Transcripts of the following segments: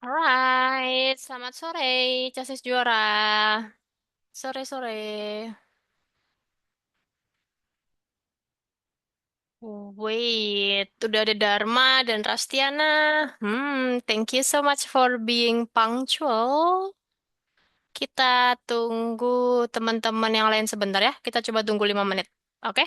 Alright, selamat sore, Casis Juara. Sore-sore. Wait, udah ada Dharma dan Rastiana. Thank you so much for being punctual. Kita tunggu teman-teman yang lain sebentar ya. Kita coba tunggu 5 menit. Oke?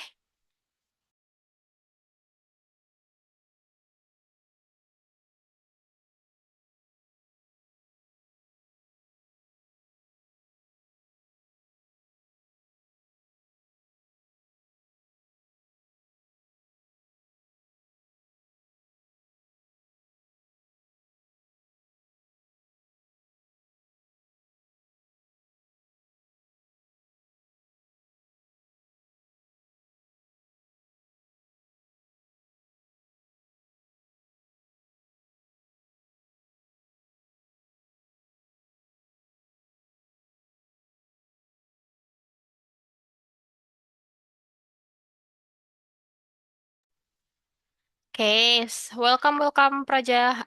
Oke, welcome Praja.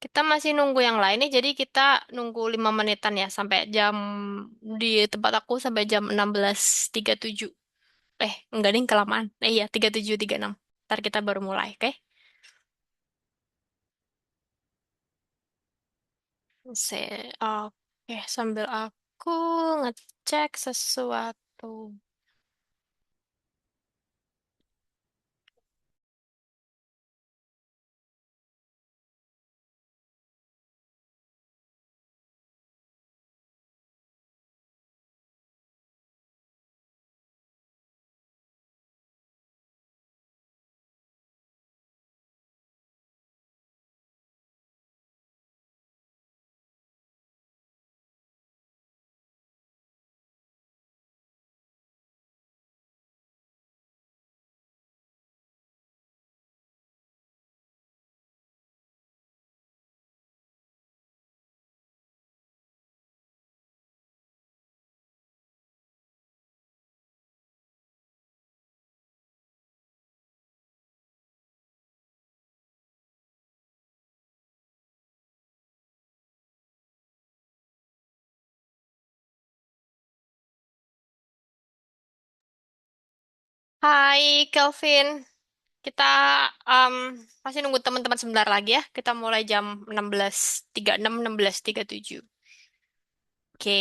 Kita masih nunggu yang lain nih, jadi kita nunggu 5 menitan ya, sampai di tempat aku sampai jam 16.37. Enggak nih, kelamaan. Iya, 37.36. Ntar kita baru mulai, oke? Oke, sambil aku ngecek sesuatu. Hai, Kelvin. Kita um, masih nunggu teman-teman sebentar lagi ya. Kita mulai jam 16.36, 16.37. Oke.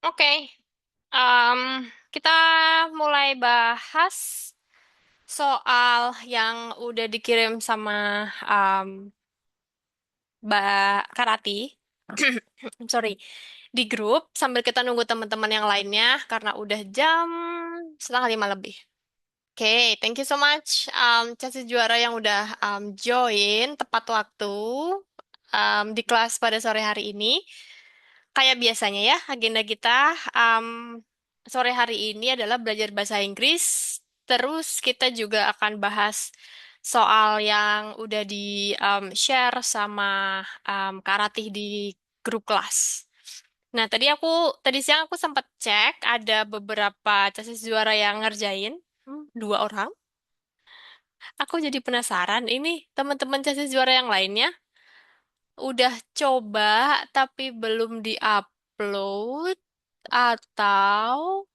Oke. Em, kita mulai bahas soal yang udah dikirim sama Mbak Karati. Sorry, di grup sambil kita nunggu teman-teman yang lainnya karena udah jam 4:30 lebih. Oke, thank you so much, Casis Juara yang udah join tepat waktu di kelas pada sore hari ini. Kayak biasanya ya, agenda kita um, sore hari ini adalah belajar bahasa Inggris. Terus kita juga akan bahas soal yang udah di share sama Kak Ratih di grup kelas. Nah, tadi siang aku sempat cek ada beberapa casis juara yang ngerjain, dua orang. Aku jadi penasaran, ini teman-teman CC juara yang lainnya udah coba tapi belum diupload atau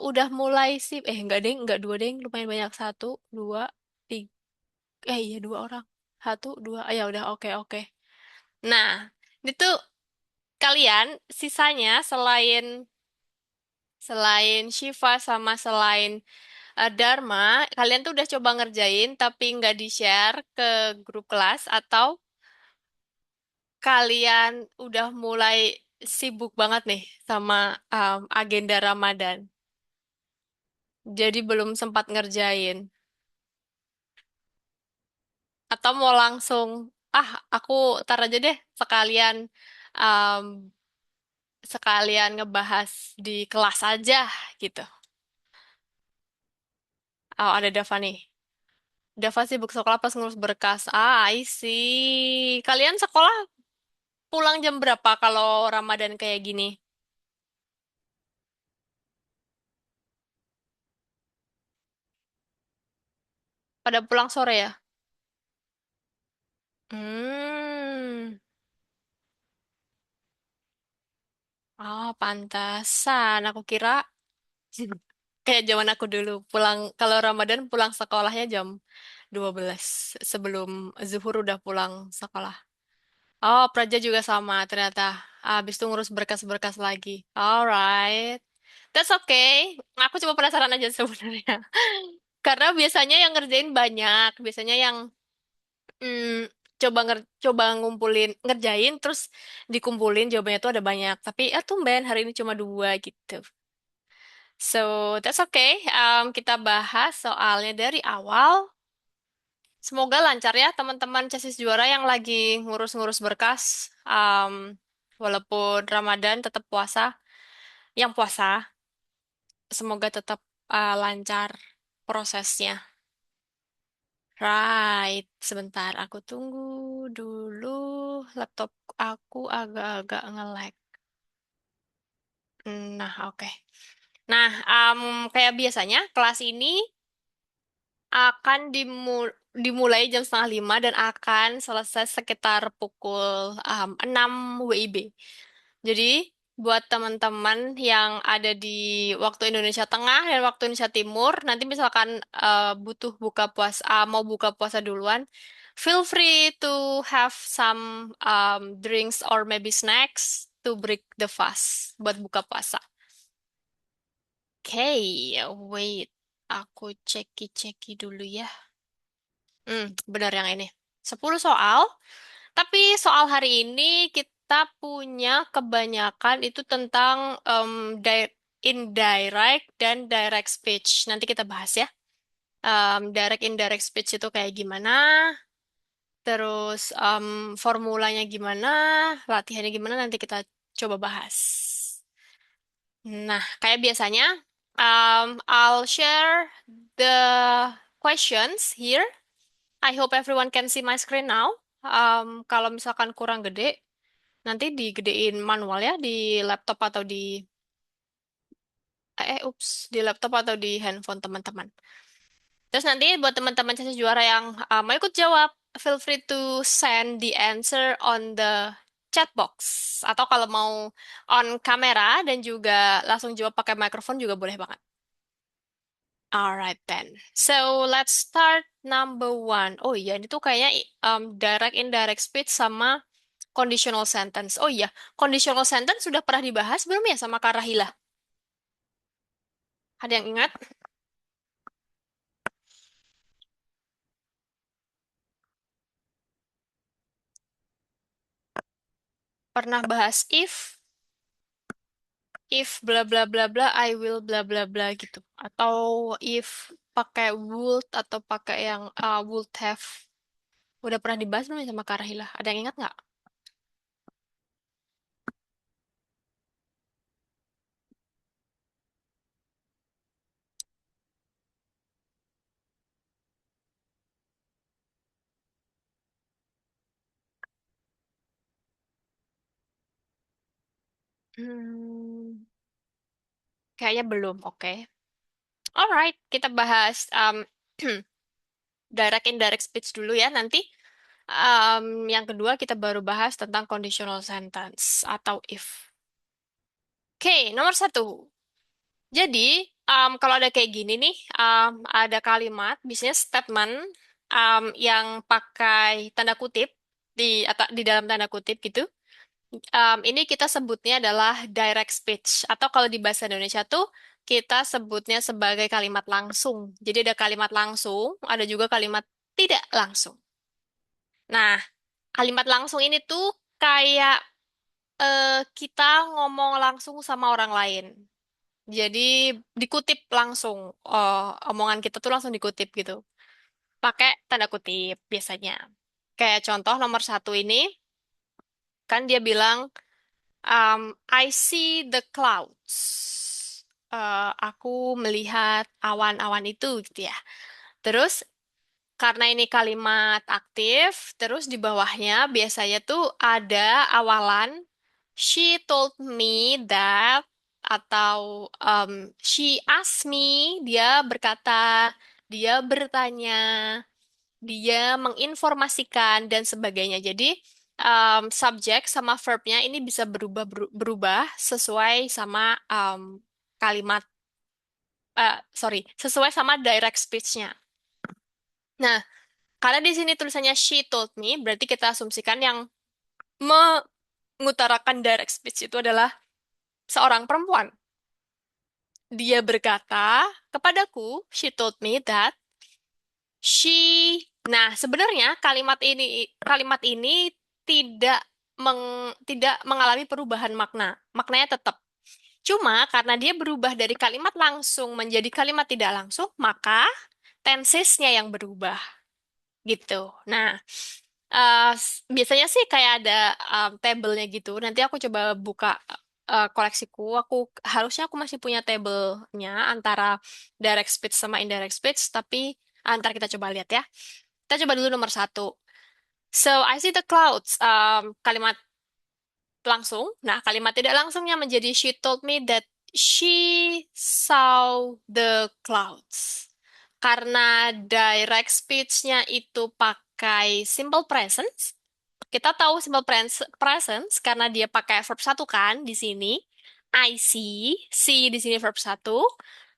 udah mulai sih? Enggak deng, enggak dua deng, lumayan banyak satu, dua, tiga, iya dua orang, satu, dua, ya udah oke oke. Nah, itu kalian sisanya selain selain Shiva sama selain Dharma, kalian tuh udah coba ngerjain tapi nggak di-share ke grup kelas atau kalian udah mulai sibuk banget nih sama agenda Ramadan. Jadi belum sempat ngerjain. Atau mau langsung, aku tar aja deh um, sekalian ngebahas di kelas aja gitu. Oh, ada Dava nih. Dava sibuk sekolah pas ngurus berkas. I see. Kalian sekolah pulang jam berapa kalau Ramadan kayak gini? Pada pulang sore ya? Hmm. Oh, pantasan. Aku kira kayak zaman aku dulu. Pulang, kalau Ramadan pulang sekolahnya jam 12. Sebelum zuhur udah pulang sekolah. Oh, Praja juga sama ternyata. Habis itu ngurus berkas-berkas lagi. Alright. That's okay. Aku cuma penasaran aja sebenarnya. Karena biasanya yang ngerjain banyak. Biasanya yang coba ngumpulin ngerjain terus dikumpulin jawabannya tuh ada banyak. Tapi tumben hari ini cuma dua gitu. So that's okay. Kita bahas soalnya dari awal. Semoga lancar ya teman-teman CSIS juara yang lagi ngurus-ngurus berkas. Walaupun Ramadan tetap puasa. Yang puasa, semoga tetap lancar prosesnya. Right, sebentar aku tunggu dulu. Laptop aku agak-agak nge-lag. Nah, oke. Nah, kayak biasanya kelas ini akan dimulai jam setengah lima dan akan selesai sekitar pukul 6 WIB. Jadi, buat teman-teman yang ada di waktu Indonesia Tengah dan waktu Indonesia Timur, nanti misalkan butuh buka puasa, mau buka puasa duluan, feel free to have some drinks or maybe snacks to break the fast buat buka puasa. Okay, wait. Aku ceki-ceki dulu ya. Benar yang ini. 10 soal, tapi soal hari ini kita punya kebanyakan itu tentang indirect dan direct speech. Nanti kita bahas ya. Direct indirect speech itu kayak gimana, terus formulanya gimana, latihannya gimana nanti kita coba bahas. Nah, kayak biasanya, I'll share the questions here. I hope everyone can see my screen now. Kalau misalkan kurang gede, nanti digedein manual ya di laptop atau di laptop atau di handphone teman-teman. Terus nanti buat teman-teman sesi juara yang mau ikut jawab, feel free to send the answer on the chat box. Atau kalau mau on kamera dan juga langsung jawab pakai mikrofon juga boleh banget. Alright then. So let's start number one. Oh iya, ini tuh kayaknya direct indirect speech sama conditional sentence. Oh iya, conditional sentence sudah pernah dibahas belum ya sama Kak Rahila? Ada yang ingat? Pernah bahas if bla bla bla bla, I will bla bla bla gitu. Atau if pakai would atau pakai yang would have. Udah pernah dibahas belum ya sama Kak Rahila? Ada yang ingat nggak? Hmm, kayaknya belum. Oke. Alright, kita bahas direct indirect speech dulu ya. Nanti yang kedua kita baru bahas tentang conditional sentence atau if. Oke, nomor satu. Jadi, kalau ada kayak gini nih, ada kalimat, biasanya statement yang pakai tanda kutip di dalam tanda kutip gitu. Ini kita sebutnya adalah direct speech atau kalau di bahasa Indonesia tuh kita sebutnya sebagai kalimat langsung. Jadi ada kalimat langsung, ada juga kalimat tidak langsung. Nah, kalimat langsung ini tuh kayak kita ngomong langsung sama orang lain. Jadi dikutip langsung, omongan kita tuh langsung dikutip gitu. Pakai tanda kutip biasanya. Kayak contoh nomor satu ini, kan dia bilang, I see the clouds. Aku melihat awan-awan itu gitu ya. Terus karena ini kalimat aktif, terus di bawahnya biasanya tuh ada awalan she told me that atau she asked me, dia berkata, dia bertanya, dia menginformasikan dan sebagainya. Jadi subjek sama verbnya ini bisa berubah sesuai sama kalimat sesuai sama direct speech-nya. Nah, karena di sini tulisannya she told me, berarti kita asumsikan yang mengutarakan direct speech itu adalah seorang perempuan. Dia berkata kepadaku, she told me that she. Nah, sebenarnya kalimat ini tidak tidak mengalami perubahan makna. Maknanya tetap. Cuma karena dia berubah dari kalimat langsung menjadi kalimat tidak langsung, maka tensesnya yang berubah gitu. Nah, biasanya sih kayak ada tabelnya gitu. Nanti aku coba buka koleksiku. Harusnya aku masih punya tabelnya antara direct speech sama indirect speech, tapi antar kita coba lihat ya. Kita coba dulu nomor satu. So I see the clouds. Kalimat langsung. Nah, kalimat tidak langsungnya menjadi she told me that she saw the clouds. Karena direct speech-nya itu pakai simple present, kita tahu simple presence karena dia pakai verb satu kan di sini. I see di sini verb satu.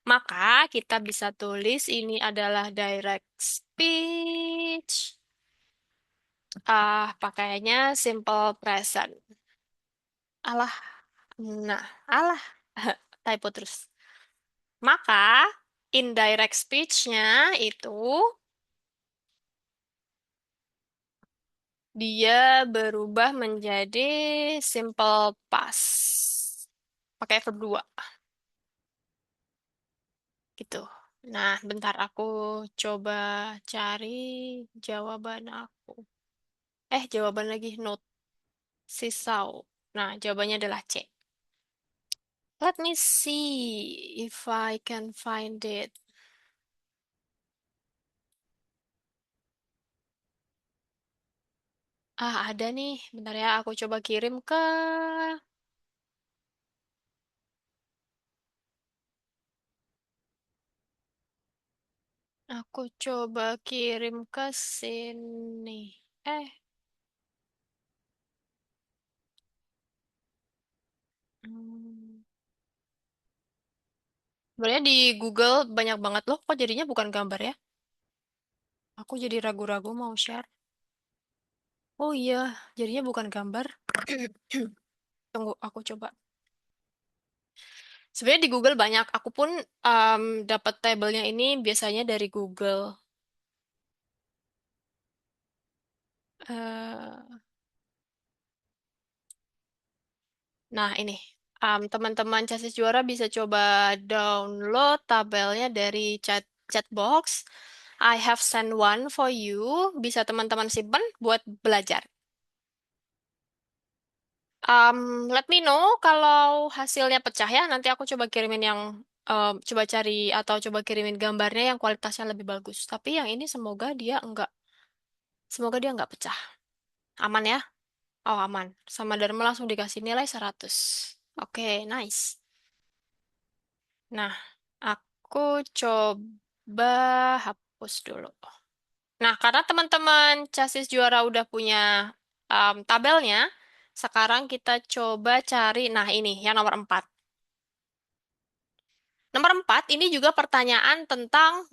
Maka kita bisa tulis ini adalah direct speech. Pakainya simple present. Alah, nah, alah, typo terus. Maka indirect speech-nya itu dia berubah menjadi simple past. Pakai verb 2 gitu. Nah, bentar aku coba cari jawaban aku. Jawaban lagi note sisau. Nah, jawabannya adalah C. Let me see if I can find it. Ada nih. Bentar ya, aku coba kirim ke. Aku coba kirim ke sini. Eh, hmm. Sebenarnya di Google banyak banget loh. Kok jadinya bukan gambar ya? Aku jadi ragu-ragu mau share. Oh iya, jadinya bukan gambar. Tunggu, aku coba. Sebenarnya di Google banyak. Aku pun dapat tabelnya ini biasanya dari Google. Eh, nah, ini. Teman-teman Chassis Juara bisa coba download tabelnya dari chatbox. I have sent one for you. Bisa teman-teman simpan buat belajar. Let me know kalau hasilnya pecah ya. Nanti aku coba kirimin yang coba cari atau coba kirimin gambarnya yang kualitasnya lebih bagus. Tapi yang ini semoga dia enggak pecah. Aman ya? Oh, aman. Sama Dharma langsung dikasih nilai 100. Oke, nice. Nah, Aku coba hapus dulu. Nah, karena teman-teman Chassis Juara udah punya tabelnya, sekarang kita coba cari, nah ini yang nomor 4. Nomor 4 ini juga pertanyaan tentang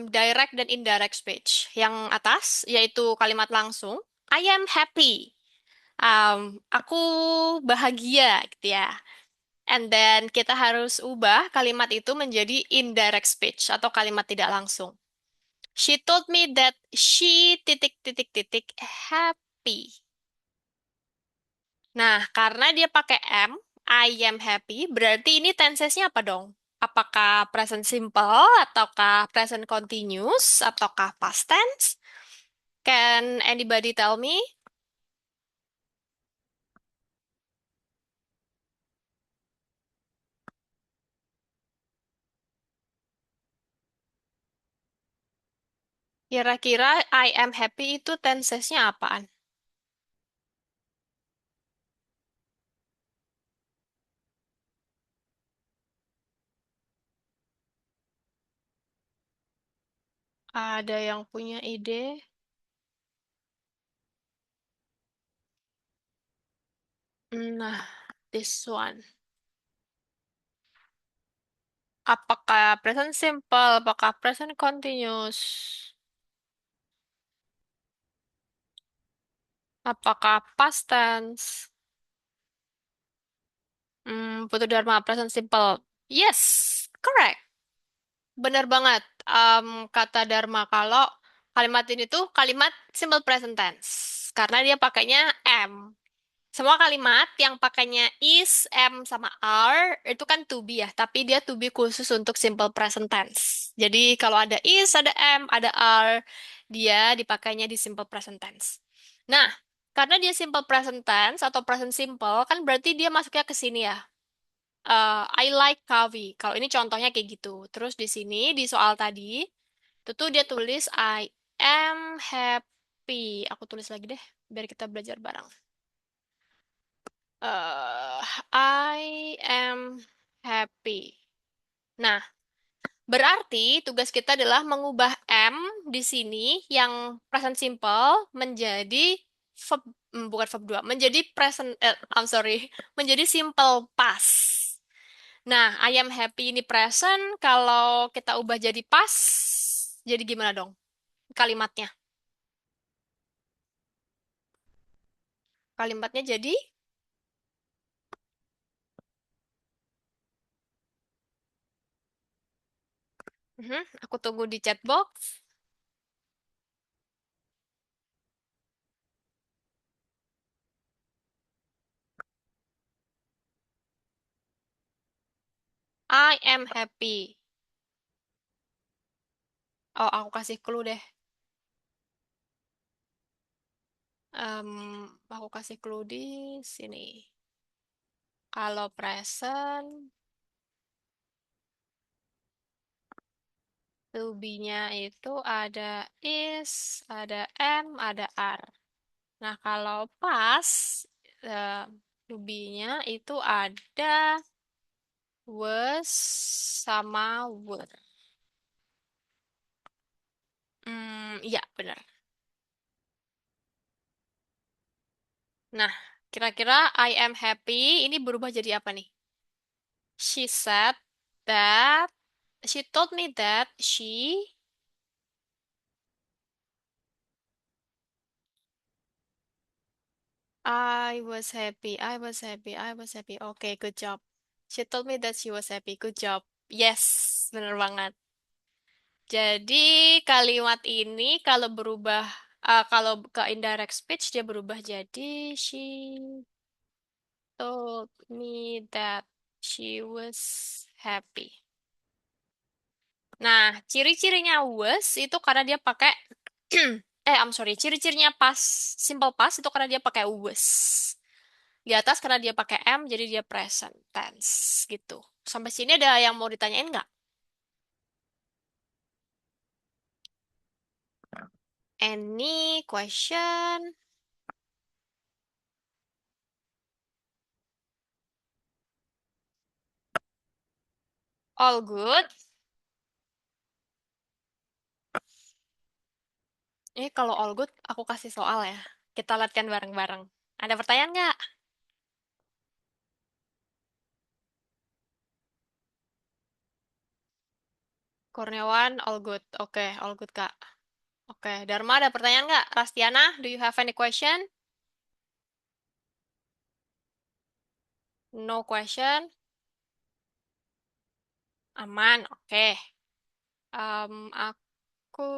direct dan indirect speech. Yang atas, yaitu kalimat langsung, I am happy. Aku bahagia gitu ya. And then kita harus ubah kalimat itu menjadi indirect speech atau kalimat tidak langsung. She told me that she titik titik titik happy. Nah, karena dia pakai am, I am happy, berarti ini tensesnya apa dong? Apakah present simple, ataukah present continuous, ataukah past tense? Can anybody tell me? Kira-kira I am happy itu tensesnya apaan? Ada yang punya ide? Nah, this one. Apakah present simple? Apakah present continuous? Apakah past tense? Putu Dharma, present simple. Yes, correct. Benar banget. Kata Dharma kalau kalimat ini tuh kalimat simple present tense. Karena dia pakainya am. Semua kalimat yang pakainya is, am, sama are itu kan to be ya, tapi dia to be khusus untuk simple present tense. Jadi kalau ada is, ada am, ada are, dia dipakainya di simple present tense. Nah, karena dia simple present tense atau present simple, kan berarti dia masuknya ke sini ya. I like coffee. Kalau ini contohnya kayak gitu. Terus di sini, di soal tadi, itu tuh dia tulis I am happy. Aku tulis lagi deh, biar kita belajar bareng. I am happy. Nah, berarti tugas kita adalah mengubah am di sini yang present simple menjadi verb, bukan verb 2, menjadi present, I'm sorry, menjadi simple past. Nah, I am happy ini present, kalau kita ubah jadi past, jadi gimana dong kalimatnya? Kalimatnya jadi, aku tunggu di chat box. I am happy. Oh, aku kasih clue deh. Em, aku kasih clue di sini. Kalau present, to be-nya itu ada is, ada am, ada are. Nah, kalau pas, eh, to be-nya itu ada was sama were. Iya, benar. Nah, kira-kira I am happy ini berubah jadi apa nih? She said that, she told me that I was happy, I was happy, I was happy. Okay, good job. She told me that she was happy. Good job. Yes, bener banget. Jadi kalimat ini kalau berubah, kalau ke indirect speech dia berubah jadi she told me that she was happy. Nah, ciri-cirinya was itu karena dia pakai I'm sorry, ciri-cirinya pas simple past itu karena dia pakai was. Di atas karena dia pakai am jadi dia present tense gitu. Sampai sini ada yang mau ditanyain nggak? Any question? All good? Ini kalau all good, aku kasih soal ya. Kita latihan bareng-bareng. Ada pertanyaan nggak? Kurniawan, all good. Oke, all good, Kak. Oke, Dharma ada pertanyaan nggak? Rastiana, do you have any question? No question. Aman, oke. Aku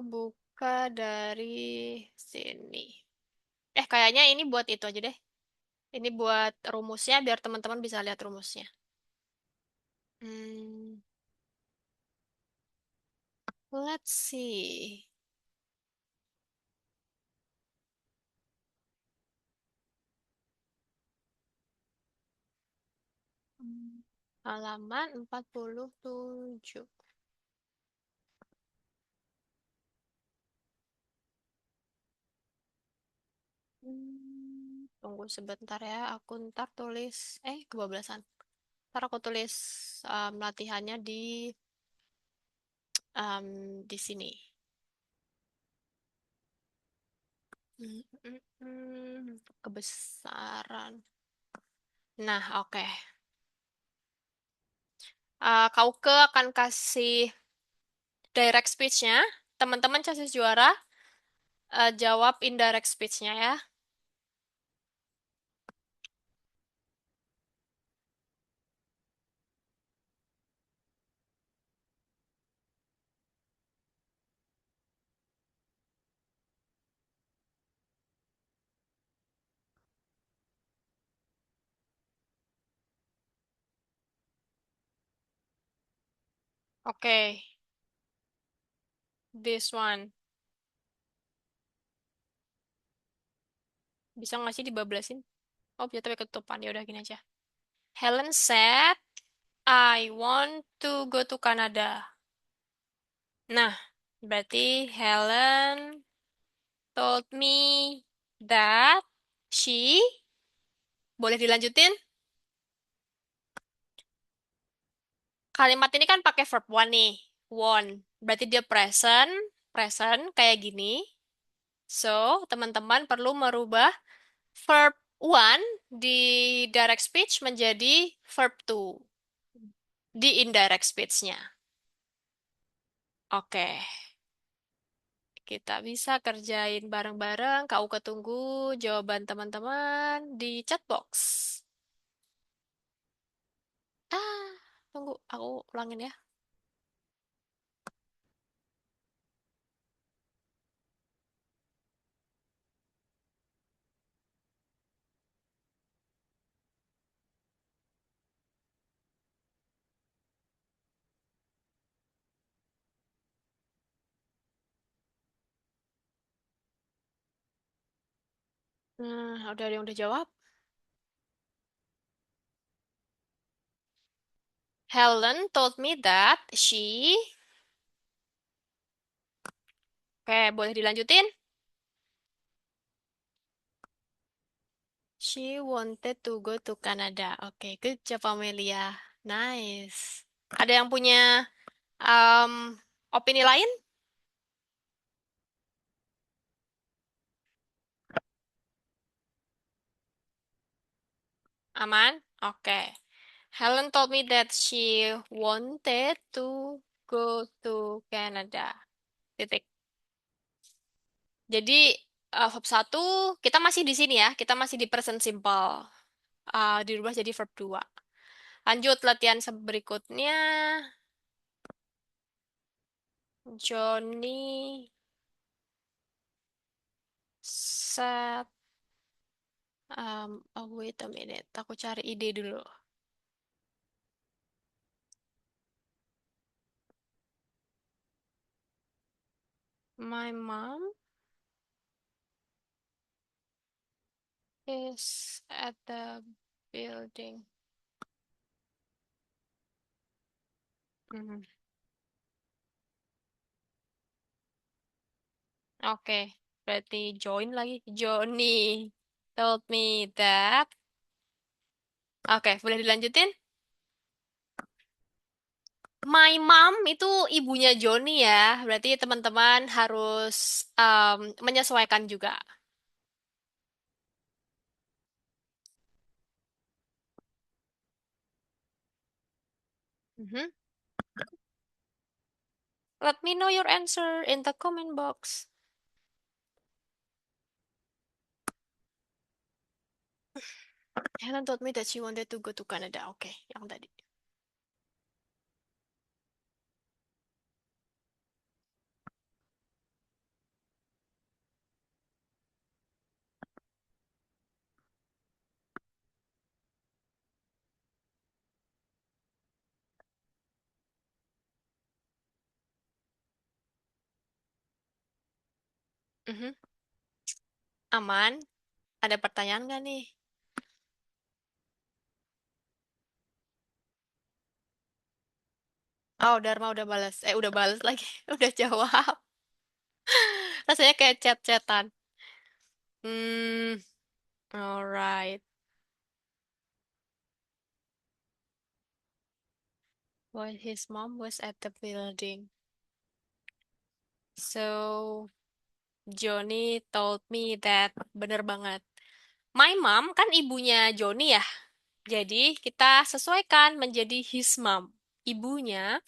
buka dari sini. Kayaknya ini buat itu aja deh. Ini buat rumusnya, biar teman-teman bisa lihat rumusnya. Hmm, let's see. Halaman 47. Tunggu sebentar ya, aku ntar tulis, kebablasan. Ntar aku tulis latihannya di sini. Kebesaran. Nah, oke. Kauke akan kasih direct speech-nya. Teman-teman CASIS juara, jawab indirect speech-nya ya. Oke, this one. Bisa nggak sih dibablasin? Oh, ya tapi ketutupan. Ya udah gini aja. Helen said, I want to go to Canada. Nah, berarti Helen told me that she, boleh dilanjutin? Kalimat ini kan pakai verb one nih. Want. Berarti dia present, present kayak gini. So, teman-teman perlu merubah verb one di direct speech menjadi verb two di indirect speech-nya. Oke, kita bisa kerjain bareng-bareng. Kau ketunggu jawaban teman-teman di chat box. Ah, tunggu, aku ulangin ya. Nah, udah ada yang udah jawab. Helen told me that she... Oke, boleh dilanjutin? She wanted to go to Canada. Oke, good job Amelia. Nice. Ada yang punya opini lain? Aman? Oke. Helen told me that she wanted to go to Canada. Titik. Jadi, verb satu kita masih di sini ya. Kita masih di present simple. Dirubah jadi verb 2. Lanjut latihan berikutnya. Johnny said, wait a minute. Aku cari ide dulu. My mom is at the building. Mhm. Oke, berarti join lagi. Johnny told me that. Oke, boleh dilanjutin? My mom itu ibunya Joni ya. Berarti teman-teman harus menyesuaikan juga. Mhm. Let me know your answer in the comment box. Helen told me that she wanted to go to Canada. Oke, yang tadi. Mhm. Aman. Ada pertanyaan nggak nih? Oh, Dharma udah balas. Udah balas lagi. Udah jawab. Rasanya kayak chat-chatan. Hmm, alright. While his mom was at the building. So, Johnny told me that. Bener banget. My mom kan ibunya Johnny ya. Jadi, kita sesuaikan menjadi his mom. Ibunya,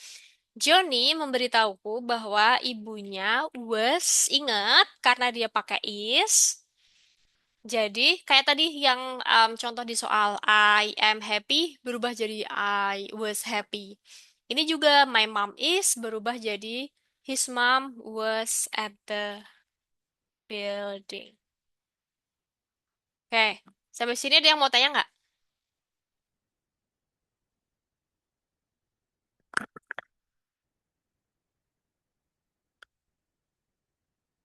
Johnny memberitahuku bahwa ibunya was, ingat, karena dia pakai is. Jadi, kayak tadi yang contoh di soal I am happy berubah jadi I was happy. Ini juga my mom is berubah jadi his mom was at the building. Oke, sampai sini ada yang mau tanya nggak?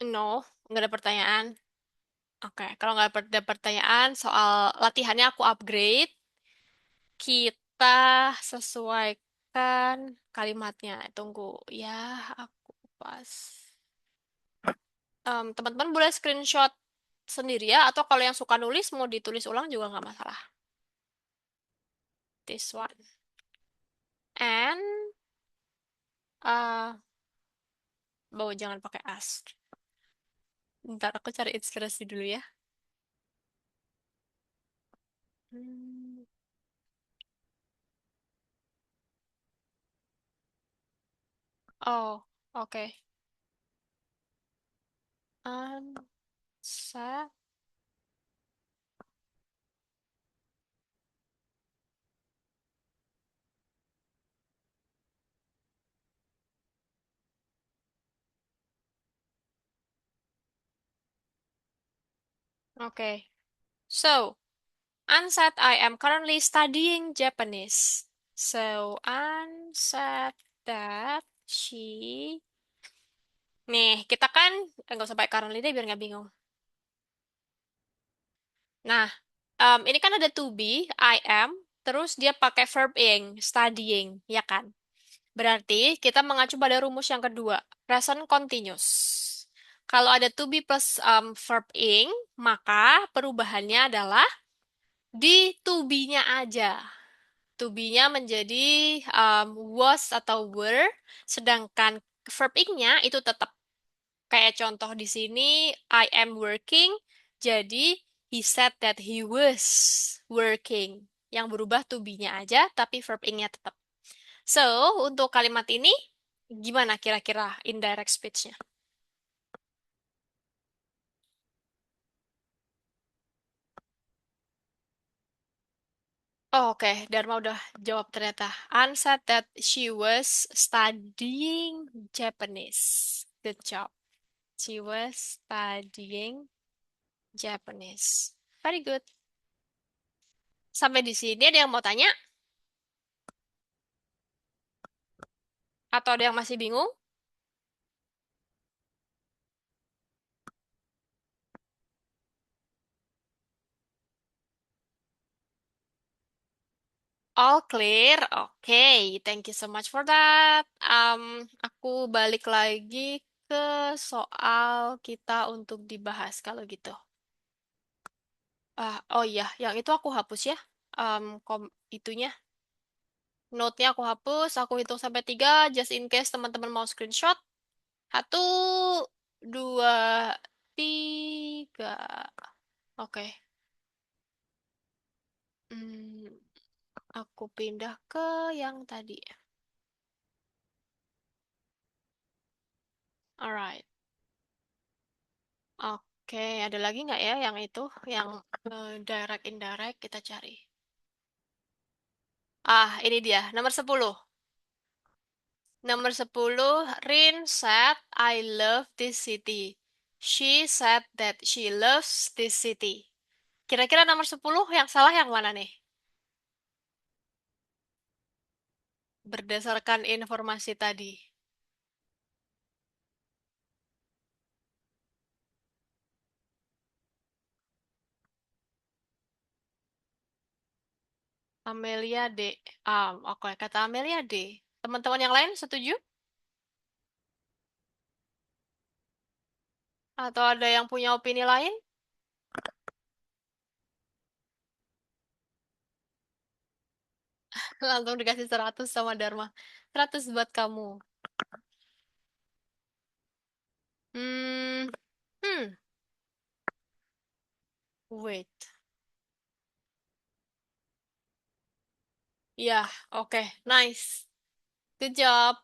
No, nggak ada pertanyaan. Oke, kalau nggak ada pertanyaan soal latihannya aku upgrade. Kita sesuaikan kalimatnya. Tunggu ya, aku pas. Teman-teman boleh screenshot sendiri ya, atau kalau yang suka nulis mau ditulis ulang juga nggak masalah. This one. And uh, bawa jangan pakai as. Ntar aku cari inspirasi dulu ya. Hmm. Oh, oke. Ansa. Oke. So, Anne said I am currently studying Japanese. So, Anne said that she. Nih, kita kan nggak usah pakai currently deh biar nggak bingung. Nah, ini kan ada to be, I am, terus dia pakai verb ing, studying, ya kan? Berarti kita mengacu pada rumus yang kedua, present continuous. Kalau ada to be plus verb ing, maka perubahannya adalah di to be-nya aja. To be-nya menjadi was atau were, sedangkan verb ing-nya itu tetap. Kayak contoh di sini, I am working, jadi he said that he was working. Yang berubah to be-nya aja, tapi verb ing-nya tetap. So, untuk kalimat ini, gimana kira-kira indirect speech-nya? Oh, oke, Dharma udah jawab ternyata. Anne said that she was studying Japanese. Good job. She was studying Japanese. Very good. Sampai di sini ada yang mau tanya? Atau ada yang masih bingung? All clear. Oke, thank you so much for that. Aku balik lagi ke soal kita untuk dibahas kalau gitu. Oh iya, yang itu aku hapus ya. Itunya. Note-nya aku hapus, aku hitung sampai 3, just in case teman-teman mau screenshot. Satu, dua, tiga. Oke. Hmm, aku pindah ke yang tadi. Alright. Oke, ada lagi nggak ya yang itu, yang direct indirect kita cari. Ah, ini dia, nomor 10. Nomor 10, Rin said, I love this city. She said that she loves this city. Kira-kira nomor 10 yang salah yang mana nih? Berdasarkan informasi tadi. Amelia D. Oke, kata Amelia D. Teman-teman yang lain setuju? Atau ada yang punya opini lain? Langsung dikasih 100 sama Dharma. 100 buat kamu. Hmm, hmm, wait. Ya, oke, nice. Good job,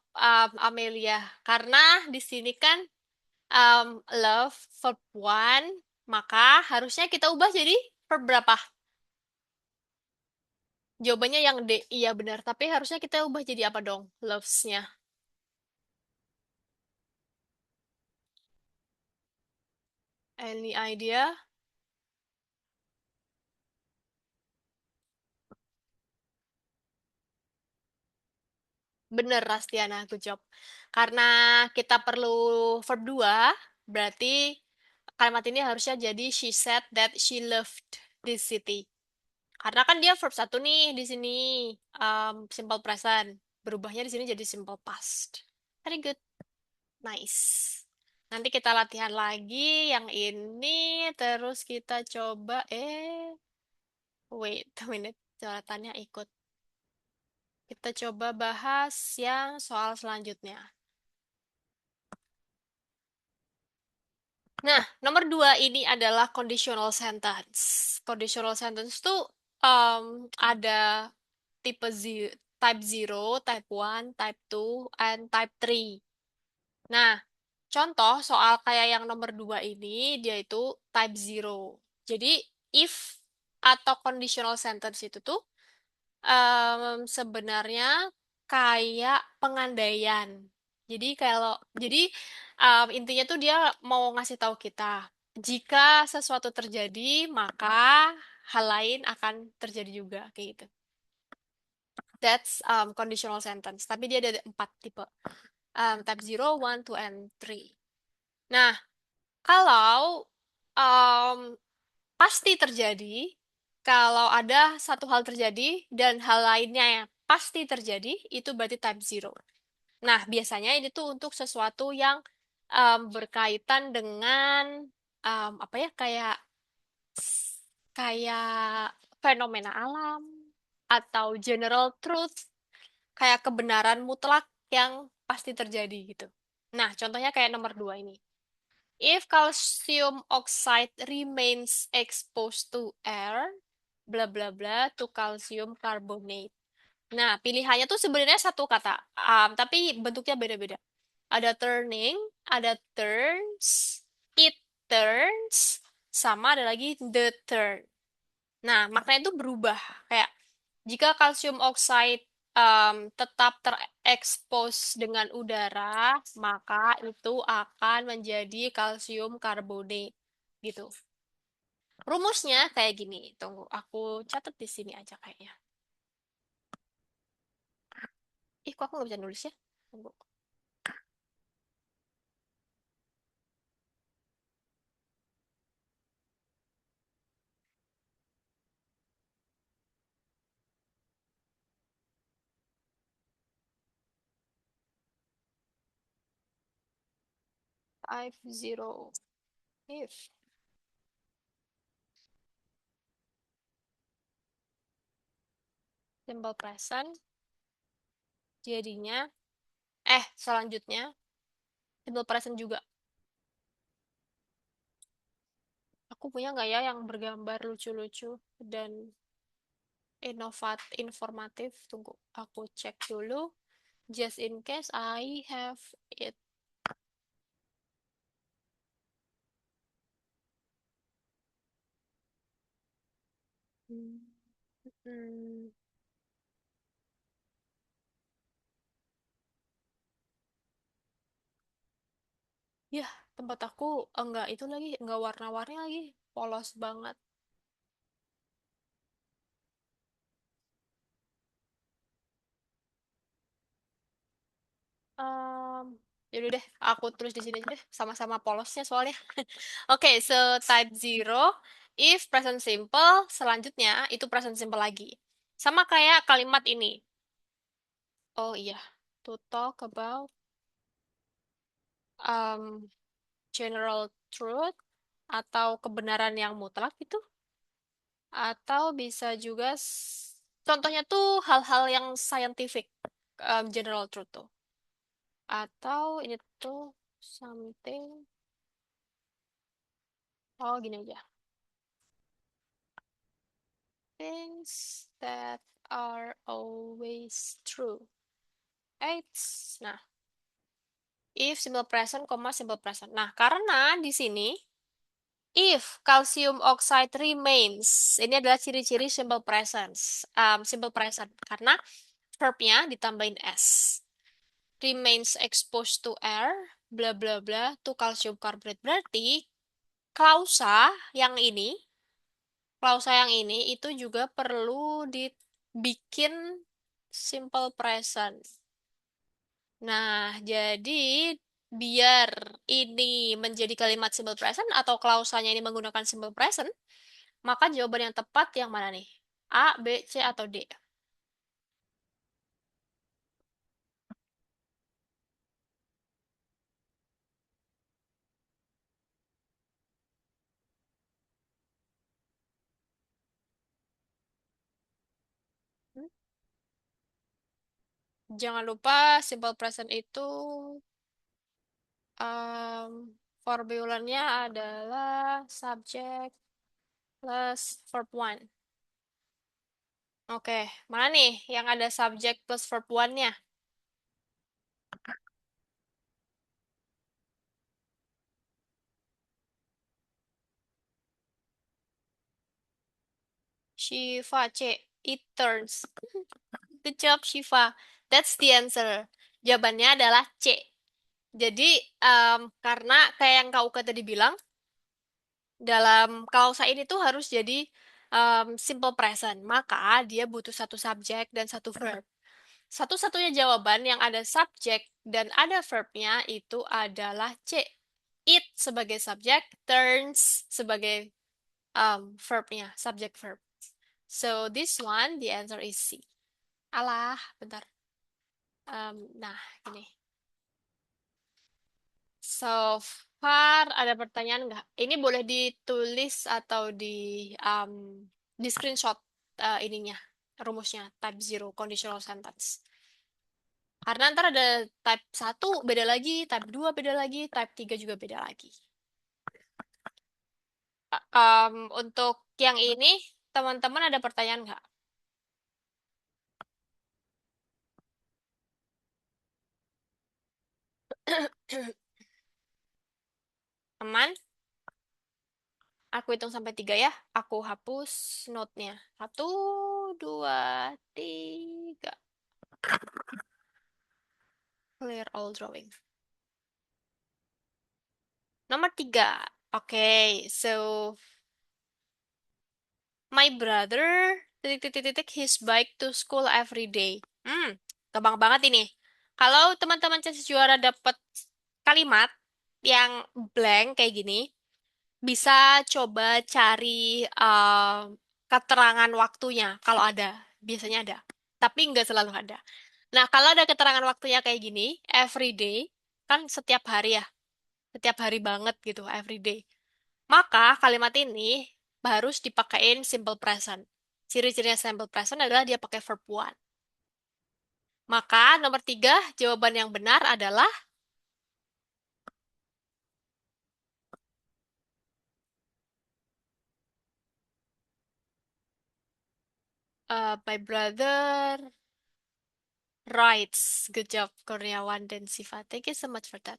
Amelia. Karena di sini kan love verb one, maka harusnya kita ubah jadi verb berapa? Jawabannya yang D. Iya benar, tapi harusnya kita ubah jadi apa dong? Loves-nya. Any idea? Bener, Rastiana, good job. Karena kita perlu verb 2, berarti kalimat ini harusnya jadi she said that she loved this city. Karena kan dia verb satu nih di sini, simple present. Berubahnya di sini jadi simple past. Very good, nice. Nanti kita latihan lagi yang ini, terus kita coba, wait a minute, catatannya ikut. Kita coba bahas yang soal selanjutnya. Nah, nomor 2 ini adalah conditional sentence. Conditional sentence tuh ada tipe type 0, type 1, type 2, and type 3. Nah, contoh soal kayak yang nomor 2 ini, dia itu type 0. Jadi, if atau conditional sentence itu tuh sebenarnya kayak pengandaian. Jadi intinya tuh dia mau ngasih tahu kita jika sesuatu terjadi maka hal lain akan terjadi juga kayak gitu. That's conditional sentence. Tapi dia ada 4 tipe. Type 0, 1, 2, and 3. Nah, kalau um, pasti terjadi, kalau ada satu hal terjadi dan hal lainnya yang pasti terjadi, itu berarti type 0. Nah, biasanya ini tuh untuk sesuatu yang berkaitan dengan apa ya, kayak kayak fenomena alam atau general truth, kayak kebenaran mutlak yang pasti terjadi gitu. Nah, contohnya kayak nomor 2 ini. If calcium oxide remains exposed to air, bla bla bla, to calcium carbonate. Nah, pilihannya tuh sebenarnya satu kata, tapi bentuknya beda-beda. Ada turning, ada turns, it turns, sama ada lagi the turn. Nah, maknanya itu berubah. Kayak jika kalsium oxide tetap terekspos dengan udara, maka itu akan menjadi kalsium karbonat. Gitu. Rumusnya kayak gini. Tunggu, aku catat di sini aja kayaknya. Ih, kok aku nggak bisa nulis ya? Tunggu. 50. If simple present Jadinya, selanjutnya, simple present juga. Aku punya nggak ya yang bergambar lucu-lucu dan informatif? Tunggu, aku cek dulu. Just in case I have it. Hmm. Hmm. Ya, tempat aku enggak itu lagi, enggak warna-warni lagi. Polos banget. Um, Yaudah deh, aku tulis di sini aja deh, sama-sama polosnya soalnya. Oke, so type zero, if present simple, selanjutnya itu present simple lagi. Sama kayak kalimat ini. Oh iya, to talk about um, general truth atau kebenaran yang mutlak itu. Atau bisa juga, contohnya tuh hal-hal yang scientific, general truth tuh. Atau ini tuh something, oh gini aja. Things that are always true. It's, nah, if simple present, simple present. Nah, karena di sini, if calcium oxide remains, ini adalah ciri-ciri simple present. Simple present, karena verbnya ditambahin s. Remains exposed to air, bla bla bla, to calcium carbonate. Berarti, klausa yang ini, klausa yang ini itu juga perlu dibikin simple present. Nah, jadi biar ini menjadi kalimat simple present atau klausanya ini menggunakan simple present, maka jawaban yang tepat yang mana nih? A, B, C, atau D? Hmm? Jangan lupa simple present itu um, formulannya adalah subject plus verb one. Oke, mana nih yang ada subject plus verb one-nya? Shiva C. It turns. Good job, Shiva. That's the answer. Jawabannya adalah C. Jadi, karena kayak yang Kak Uka tadi bilang, dalam klausa ini tuh harus jadi simple present. Maka dia butuh satu subjek dan satu verb. Satu-satunya jawaban yang ada subjek dan ada verbnya itu adalah C. It sebagai subjek, turns sebagai verbnya, subject verb. So this one, the answer is C. Alah, bentar. Nah, ini. So far ada pertanyaan nggak? Ini boleh ditulis atau di screenshot ininya, rumusnya, type zero, conditional sentence. Karena ntar ada type satu beda lagi, type 2 beda lagi, type 3 juga beda lagi. Untuk yang ini, teman-teman ada pertanyaan nggak? Aman? Aku hitung sampai 3 ya. Aku hapus note-nya. Satu, dua, tiga. Clear all drawing. Nomor 3. Oke, so my brother titik his bike to school every day. Gampang banget ini. Kalau teman-teman chess juara dapat kalimat yang blank kayak gini, bisa coba cari keterangan waktunya kalau ada. Biasanya ada. Tapi nggak selalu ada. Nah, kalau ada keterangan waktunya kayak gini, every day, kan setiap hari ya, setiap hari banget gitu, every day. Maka kalimat ini harus dipakein simple present. Ciri-cirinya simple present adalah dia pakai verb one. Maka nomor tiga, jawaban yang benar adalah my brother writes. Good job, Kurniawan dan Siva. Thank you so much for that.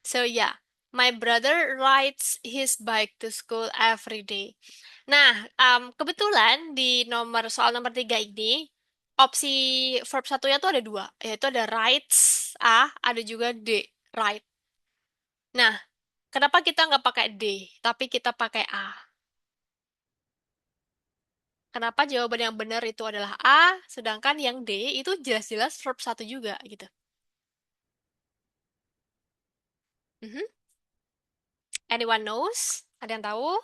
So yeah, my brother rides his bike to school every day. Nah, kebetulan di soal nomor tiga ini, opsi verb satunya tuh ada dua, yaitu ada rides A, ada juga D, ride. Nah, kenapa kita nggak pakai D, tapi kita pakai A? Kenapa jawaban yang benar itu adalah A, sedangkan yang D itu jelas-jelas verb satu juga gitu. Mhm. Anyone knows? Ada yang tahu?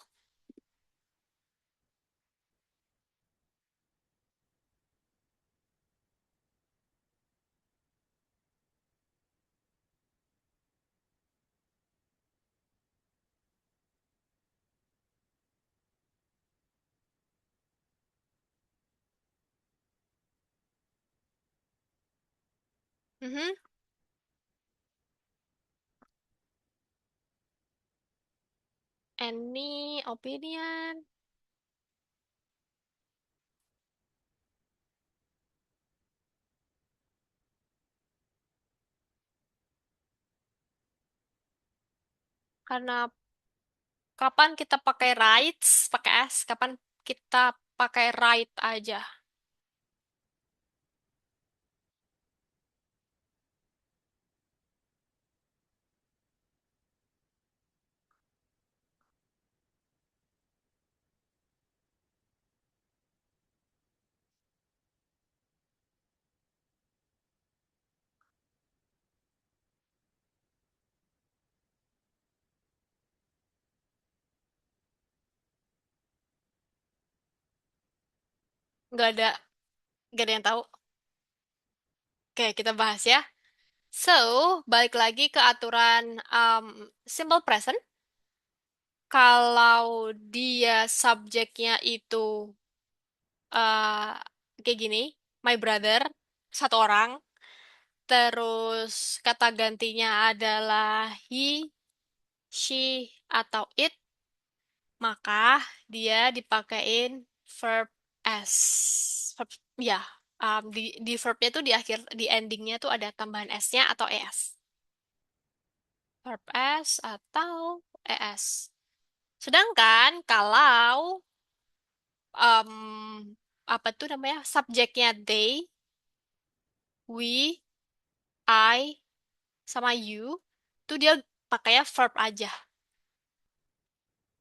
Mhm. Any opinion? Karena kapan kita pakai rights, pakai S, kapan kita pakai right aja. Nggak ada, nggak ada yang tahu. Oke, kita bahas ya. So, balik lagi ke aturan simple present. Kalau dia subjeknya itu eh kayak gini, my brother, satu orang. Terus kata gantinya adalah he, she, atau it. Maka dia dipakein verb s. Verb, ya, di verbnya tuh di akhir, di endingnya tuh ada tambahan s-nya atau es. Verb s atau es. Sedangkan kalau apa tuh namanya subjeknya they, we, I, sama you, tuh dia pakainya verb aja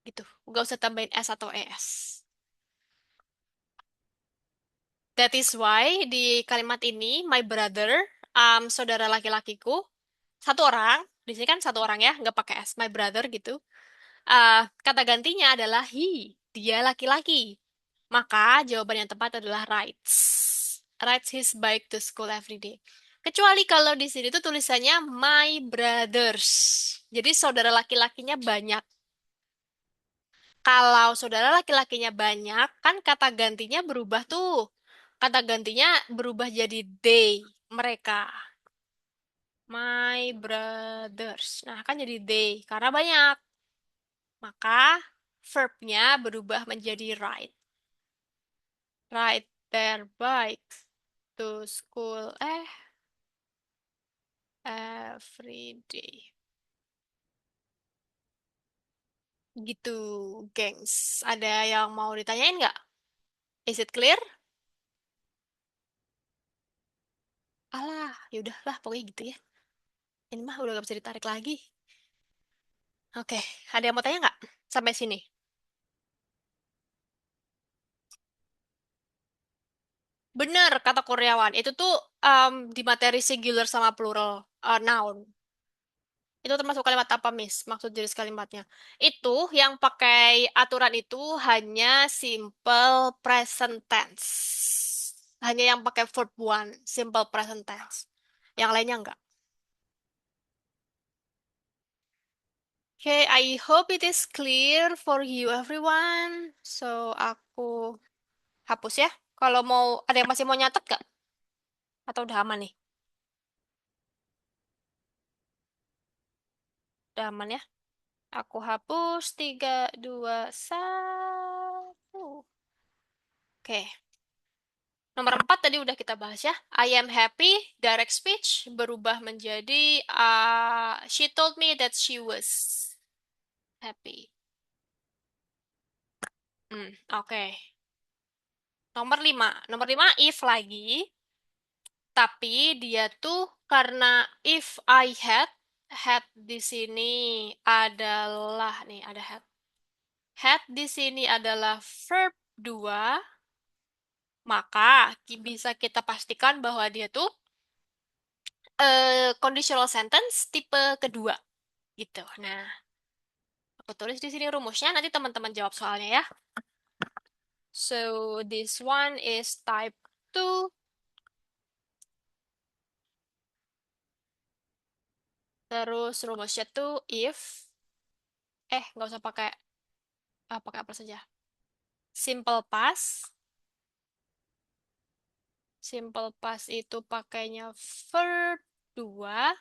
gitu. Nggak usah tambahin s atau es. That is why di kalimat ini, my brother, saudara laki-lakiku, satu orang, di sini kan satu orang ya, nggak pakai S, my brother gitu. Kata gantinya adalah he, dia laki-laki. Maka jawaban yang tepat adalah rides. Rides his bike to school every day. Kecuali kalau di sini tuh tulisannya my brothers. Jadi saudara laki-lakinya banyak. Kalau saudara laki-lakinya banyak, kan kata gantinya berubah tuh. Kata gantinya berubah jadi they, mereka. My brothers. Nah, kan jadi they, karena banyak. Maka verbnya berubah menjadi ride. Ride their bikes to school every day. Gitu, gengs. Ada yang mau ditanyain nggak? Is it clear? Alah, yaudahlah, pokoknya gitu ya. Ini mah udah gak bisa ditarik lagi. Oke, ada yang mau tanya nggak? Sampai sini. Bener, kata Kurniawan. Itu tuh di materi singular sama plural noun. Itu termasuk kalimat apa, Miss? Maksud jenis kalimatnya. Itu yang pakai aturan itu hanya simple present tense. Hanya yang pakai verb one, simple present tense. Yang lainnya enggak. Okay, I hope it is clear for you everyone. So, aku hapus ya. Kalau mau, ada yang masih mau nyatet nggak? Atau udah aman nih? Udah aman ya? Aku hapus 3, 2, 1. Oke. Nomor 4 tadi udah kita bahas ya. I am happy, direct speech berubah menjadi she told me that she was happy. Oke. Nomor lima if lagi, tapi dia tuh karena if I had di sini adalah nih ada had. Had di sini adalah verb 2, maka bisa kita pastikan bahwa dia tuh conditional sentence tipe kedua gitu. Nah, aku tulis di sini rumusnya, nanti teman-teman jawab soalnya ya. So, this one is type 2. Terus rumusnya tuh if, nggak usah pakai apa saja. Simple past. Simple past itu pakainya verb 2.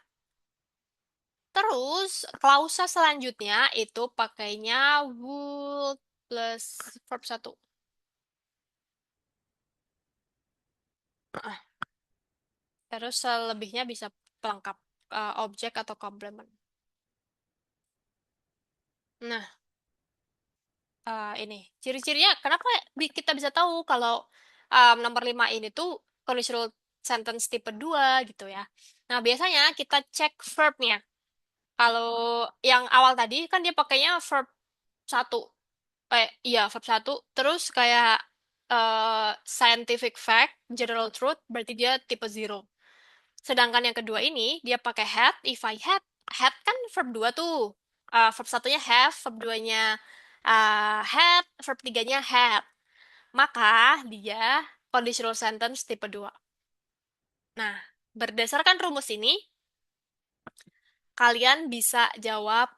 Terus, klausa selanjutnya itu pakainya would plus verb 1. Ah, Terus selebihnya bisa pelengkap objek atau komplement. Nah, ini ciri-cirinya kenapa kita bisa tahu kalau nomor 5 ini tuh conditional sentence tipe 2 gitu ya. Nah, biasanya kita cek verbnya. Kalau yang awal tadi kan dia pakainya verb satu. Iya, verb satu. Terus kayak scientific fact, general truth, berarti dia tipe zero. Sedangkan yang kedua ini, dia pakai had, if I had kan verb 2 tuh. Verb satunya have, verb 2-nya had, verb 3-nya had. Maka dia conditional sentence tipe 2. Nah, berdasarkan rumus ini, kalian bisa jawab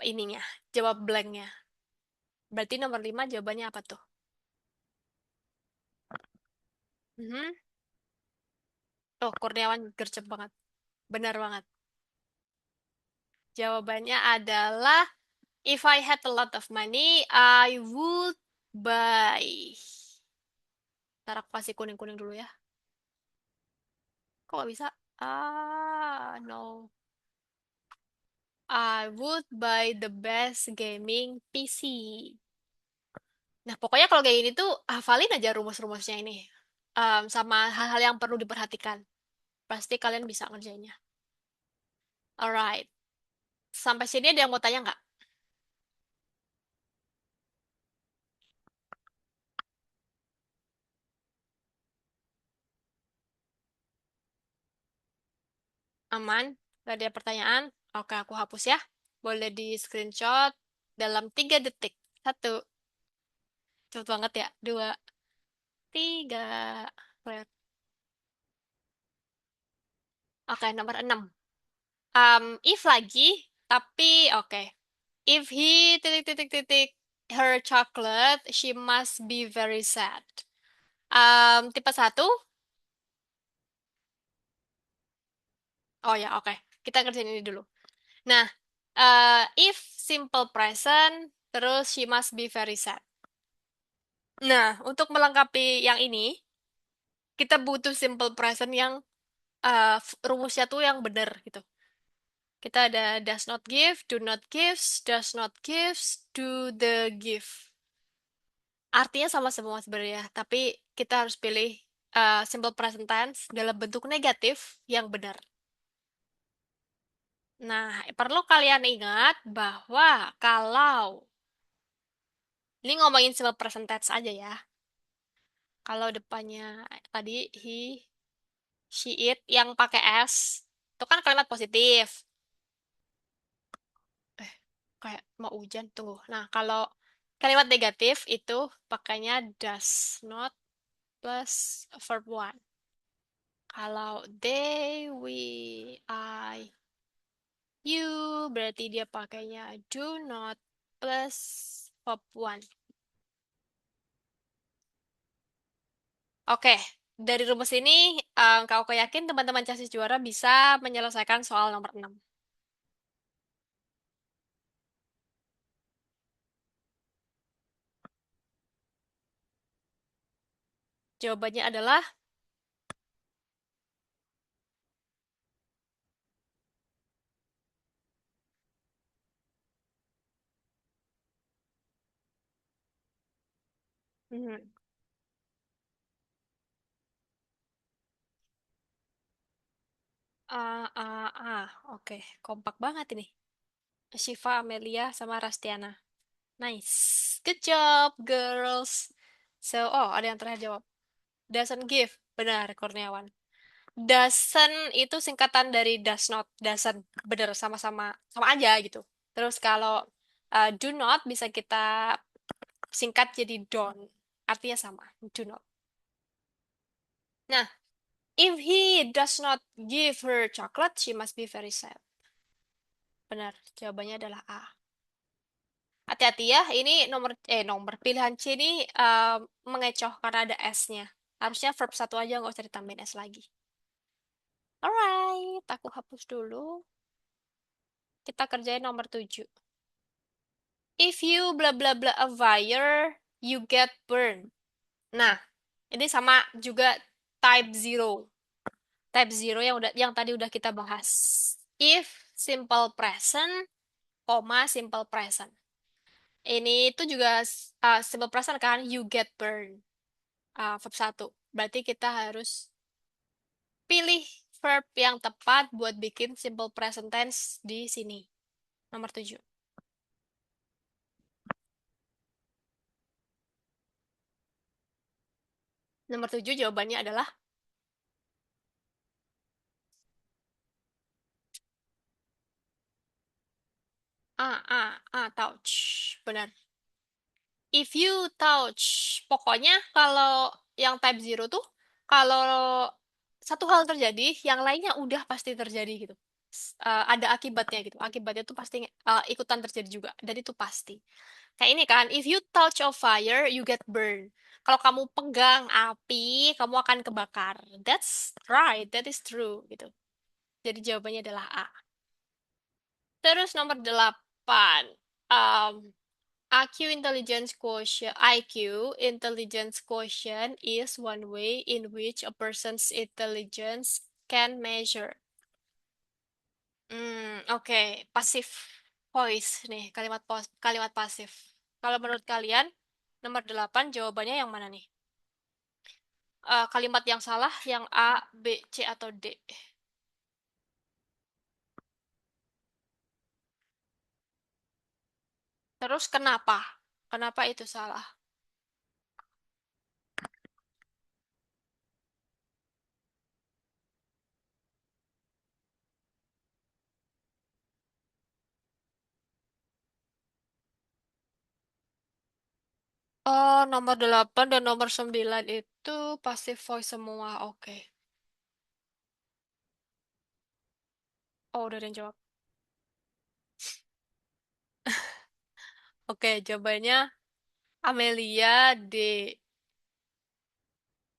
ininya, jawab blanknya. Berarti nomor 5 jawabannya apa tuh? Mhm. Oh, Kurniawan gercep banget. Benar banget. Jawabannya adalah if I had a lot of money, I would buy. Ntar aku kasih kuning-kuning dulu ya. Kok gak bisa? No. I would buy the best gaming PC. Nah, pokoknya kalau kayak gini tuh, hafalin aja rumus-rumusnya ini. Sama hal-hal yang perlu diperhatikan. Pasti kalian bisa ngerjainnya. Alright. Sampai sini ada yang mau tanya nggak? Aman? Gak ada pertanyaan? Oke, aku hapus ya. Boleh di screenshot dalam 3 detik. Satu. Cepet banget ya. Dua. Tiga. Lihat. Oke, nomor 6. If lagi, tapi oke. If he titik titik titik her chocolate, she must be very sad. Tipe satu. Oh ya, oke. Kita kerjain ini dulu. Nah, if simple present, terus she must be very sad. Nah, untuk melengkapi yang ini, kita butuh simple present yang rumusnya tuh yang benar gitu. Kita ada does not give, do not gives, does not gives, do the give. Artinya sama semua sebenarnya, tapi kita harus pilih simple present tense dalam bentuk negatif yang benar. Nah, perlu kalian ingat bahwa kalau ini ngomongin simple present tense aja ya. Kalau depannya tadi he, she, it yang pakai s itu kan kalimat positif. Eh, kayak mau hujan, tunggu. Nah, kalau kalimat negatif itu pakainya does not plus verb one. Kalau they, we, I, you, berarti dia pakainya do not plus verb one. Oke, Dari rumus ini, kau yakin teman-teman CASIS juara bisa menyelesaikan soal nomor 6? Jawabannya adalah, hmm, oke, kompak banget ini. Shiva, Amelia, sama Rastiana. Nice. Good job, girls. So, oh, ada yang terakhir jawab. Doesn't give. Benar, Kurniawan. Doesn't itu singkatan dari does not. Doesn't. Benar, sama-sama. Sama aja gitu. Terus kalau do not bisa kita singkat jadi don't. Artinya sama. Do not. Nah, if he does not give her chocolate, she must be very sad. Benar, jawabannya adalah A. Hati-hati ya, ini nomor pilihan C ini mengecoh karena ada S-nya. Harusnya verb satu aja, nggak usah ditambahin S lagi. Alright, aku hapus dulu. Kita kerjain nomor 7. If you blah blah blah a fire, you get burned. Nah, ini sama juga type zero. Type zero yang tadi udah kita bahas. If simple present, koma simple present. Ini itu juga simple present kan, you get burned. Verb satu. Berarti kita harus pilih verb yang tepat buat bikin simple present tense di sini. Nomor 7. Nomor 7 jawabannya adalah touch. Benar. If you touch, pokoknya kalau yang type zero tuh, kalau satu hal terjadi, yang lainnya udah pasti terjadi gitu. Ada akibatnya gitu. Akibatnya tuh pasti ikutan terjadi juga. Dan itu pasti. Kayak ini kan, if you touch a fire, you get burned. Kalau kamu pegang api, kamu akan kebakar. That's right, that is true gitu. Jadi jawabannya adalah A. Terus nomor 8. Um, IQ intelligence quotient is one way in which a person's intelligence can measure. Oke. Passive voice nih, kalimat pasif. Kalau menurut kalian, nomor 8 jawabannya yang mana nih? Kalimat yang salah, yang A, B, C, atau D? Terus kenapa? Kenapa itu salah? Oh, nomor 8 dan nomor 9 itu passive voice semua. Oke. Oh, udah ada yang jawab. Oke, jawabannya Amelia D.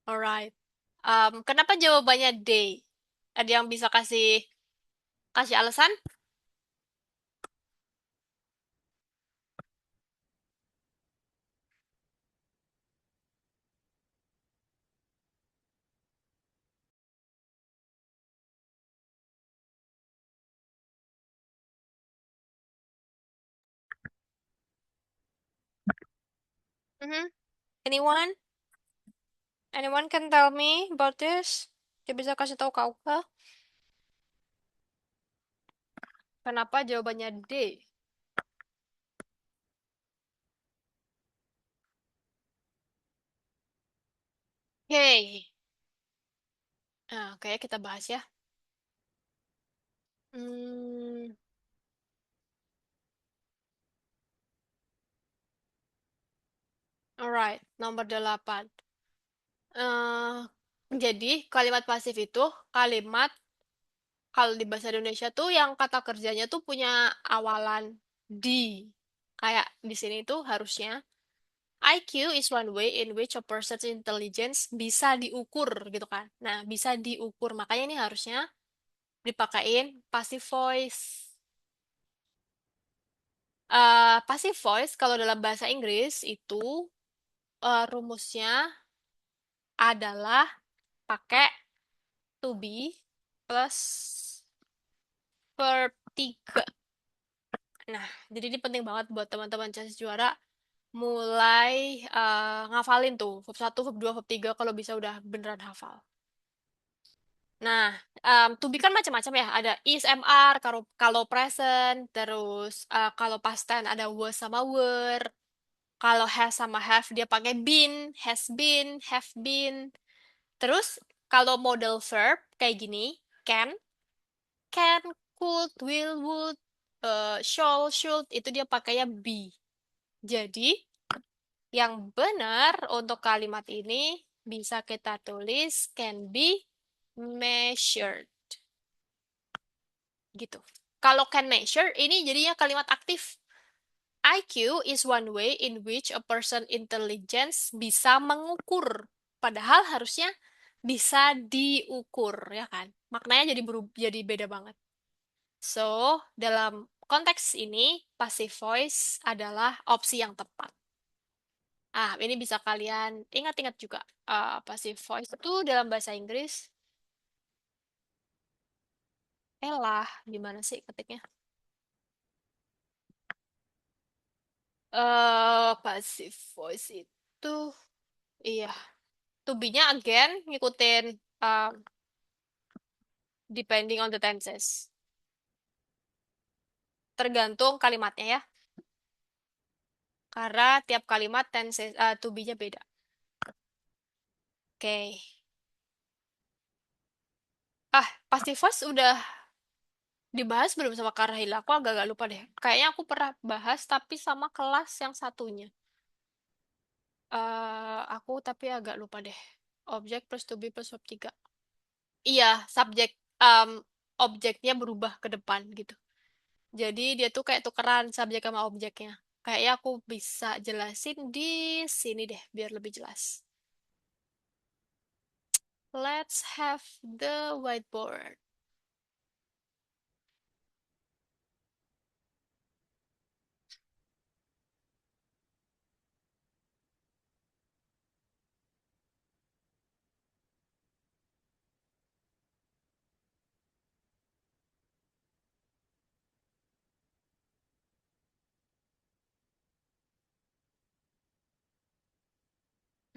Alright. Kenapa jawabannya D? Ada yang bisa kasih kasih alasan? Mhm. Anyone? Anyone can tell me about this? Dia bisa kasih tahu kau kah? Kenapa jawabannya D? Hey. Nah, kayak kita bahas ya. Hmm, alright, nomor 8. eh jadi kalimat pasif itu kalimat kalau di bahasa Indonesia tuh yang kata kerjanya tuh punya awalan di. Kayak di sini tuh harusnya IQ is one way in which a person's intelligence bisa diukur gitu kan. Nah, bisa diukur. Makanya ini harusnya dipakein passive voice. Passive voice kalau dalam bahasa Inggris itu rumusnya adalah pakai to be plus verb 3. Nah, jadi ini penting banget buat teman-teman chess juara mulai ngafalin tuh verb 1, verb 2, verb 3 kalau bisa udah beneran hafal. Nah, to be kan macam-macam ya. Ada is, MR, kalau present, terus kalau past tense ada was sama were. Kalau has sama have dia pakai been, has been, have been. Terus kalau modal verb kayak gini, can, could, will, would, shall, should itu dia pakainya be. Jadi yang benar untuk kalimat ini bisa kita tulis can be measured gitu. Kalau can measure ini jadinya kalimat aktif. IQ is one way in which a person intelligence bisa mengukur. Padahal harusnya bisa diukur, ya kan? Maknanya jadi beda banget. So, dalam konteks ini, passive voice adalah opsi yang tepat. Ini bisa kalian ingat-ingat juga. Passive voice itu dalam bahasa Inggris, gimana sih ketiknya? Passive voice itu, iya, to be-nya again ngikutin depending on the tenses. Tergantung kalimatnya ya. Karena tiap kalimat tenses to be-nya beda. Oke. Passive voice udah dibahas belum sama Kak Rahila? Aku agak-agak lupa deh. Kayaknya aku pernah bahas tapi sama kelas yang satunya. Aku tapi agak lupa deh. Objek plus to be plus verb 3. Iya, subjek um, objeknya berubah ke depan gitu. Jadi dia tuh kayak tukeran subjek sama objeknya. Kayaknya aku bisa jelasin di sini deh biar lebih jelas. Let's have the whiteboard.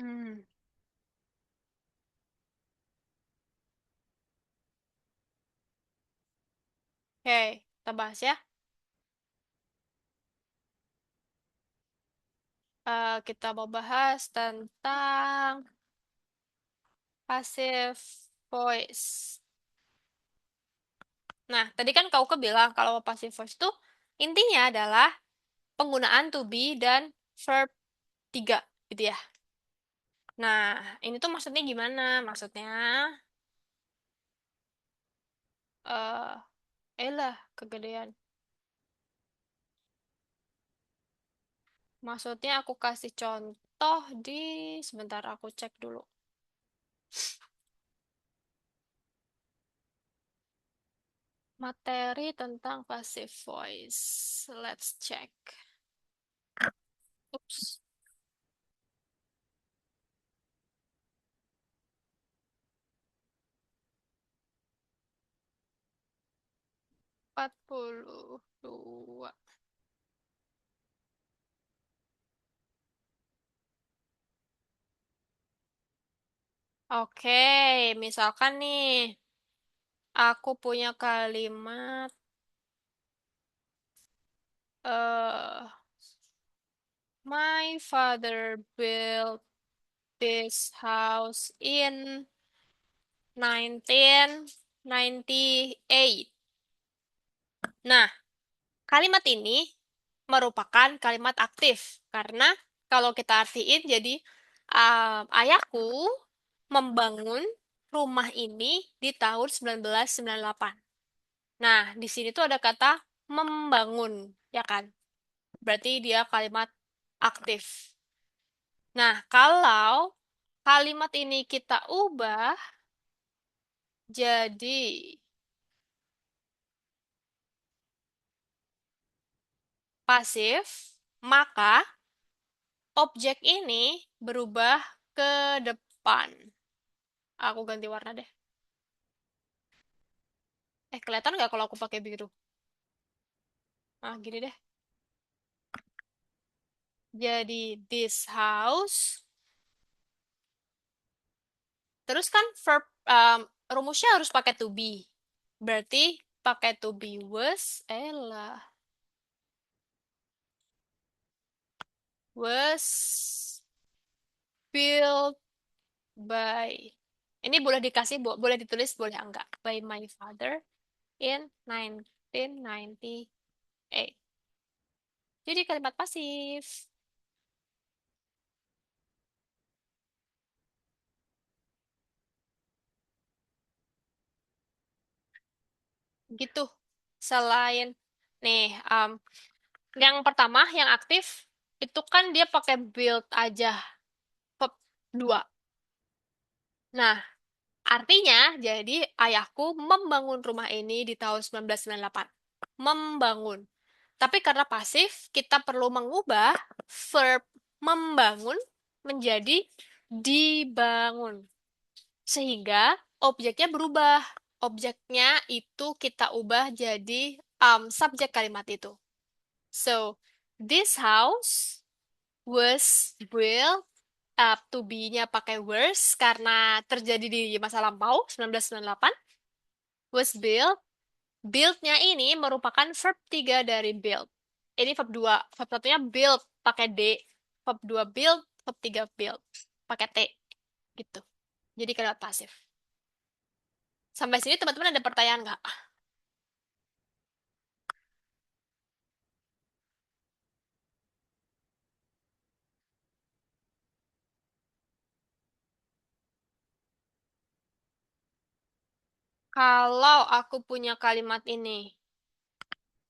Hmm. Oke, kita bahas ya. Kita mau bahas tentang passive voice. Nah, tadi kan kau bilang kalau passive voice itu intinya adalah penggunaan to be dan verb 3 gitu ya. Nah, ini tuh maksudnya gimana? Maksudnya, kegedean. Maksudnya aku kasih contoh di, sebentar aku cek dulu. Materi tentang passive voice. Let's check. Oops. 42. Oke, misalkan nih, aku punya kalimat, eh my father built this house in 1998. Nah, kalimat ini merupakan kalimat aktif karena kalau kita artiin jadi ayahku membangun rumah ini di tahun 1998. Nah, di sini tuh ada kata membangun, ya kan? Berarti dia kalimat aktif. Nah, kalau kalimat ini kita ubah jadi pasif, maka objek ini berubah ke depan. Aku ganti warna deh. Kelihatan nggak kalau aku pakai biru? Nah, gini deh. Jadi this house. Terus kan verb rumusnya harus pakai to be. Berarti pakai to be was built by. Ini boleh dikasih, boleh ditulis, boleh enggak. By my father in 1998. Jadi kalimat pasif. Gitu. Selain nih, yang pertama yang aktif itu kan dia pakai build aja verb 2. Nah, artinya jadi ayahku membangun rumah ini di tahun 1998. Membangun. Tapi karena pasif, kita perlu mengubah verb membangun menjadi dibangun. Sehingga objeknya berubah. Objeknya itu kita ubah jadi subjek kalimat itu. So, this house was built to be-nya pakai was karena terjadi di masa lampau 1998. Was built. Build-nya ini merupakan verb 3 dari build. Ini verb 2. Verb satunya build pakai D. Verb 2 build, verb 3 build pakai T. Gitu. Jadi kalimat pasif. Sampai sini teman-teman ada pertanyaan nggak? Kalau aku punya kalimat ini,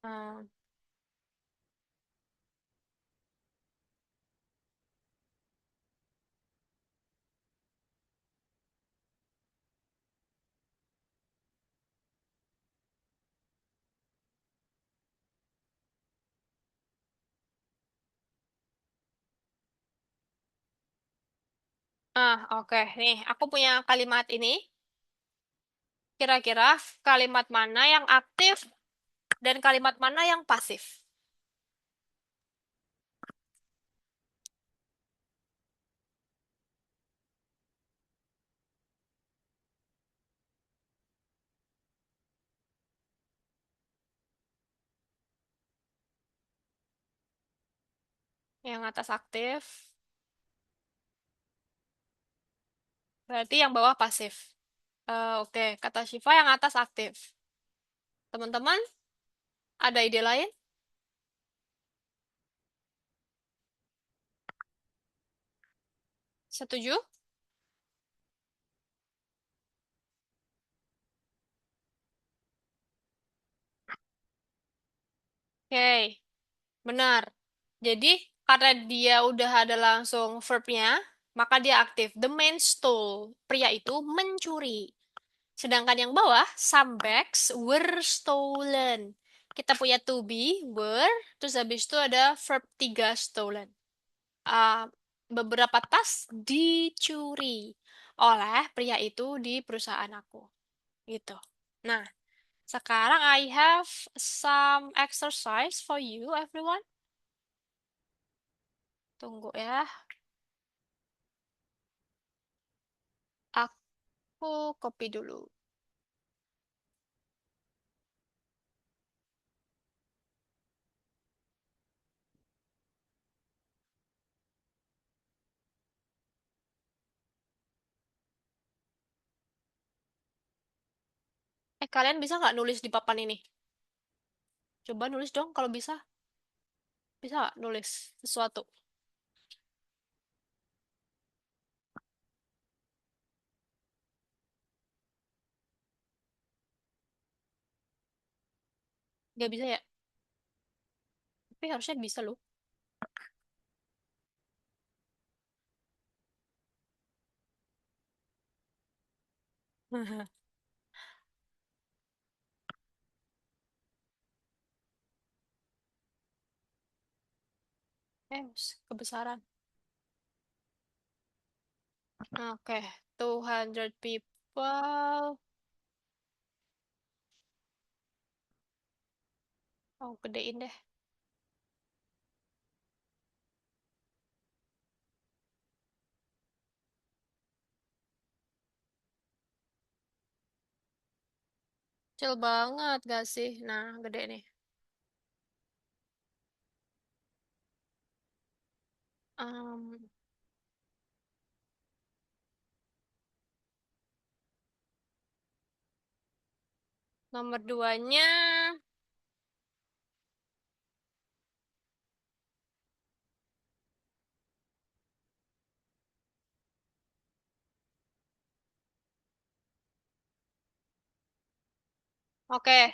hmm, oke. Nih, aku punya kalimat ini. Kira-kira kalimat mana yang aktif dan kalimat mana yang pasif? Yang atas aktif, berarti yang bawah pasif. Oke, kata Shiva yang atas aktif. Teman-teman, ada ide lain? Setuju? Oke, benar. Jadi, karena dia udah ada langsung verbnya, maka dia aktif. The man stole. Pria itu mencuri. Sedangkan yang bawah, some bags were stolen. Kita punya to be, were, terus habis itu ada verb 3 stolen. Ah, beberapa tas dicuri oleh pria itu di perusahaan aku. Gitu. Nah, sekarang I have some exercise for you, everyone. Tunggu ya. Aku copy dulu. Kalian bisa nggak nulis di papan ini? Coba nulis dong kalau bisa. Bisa nggak nulis sesuatu? Nggak bisa ya? Tapi harusnya bisa loh. Kebesaran. Oke, 200 people. Oh, gedein deh. Kecil banget gak sih? Nah, gede nih. Em, nomor duanya, oke.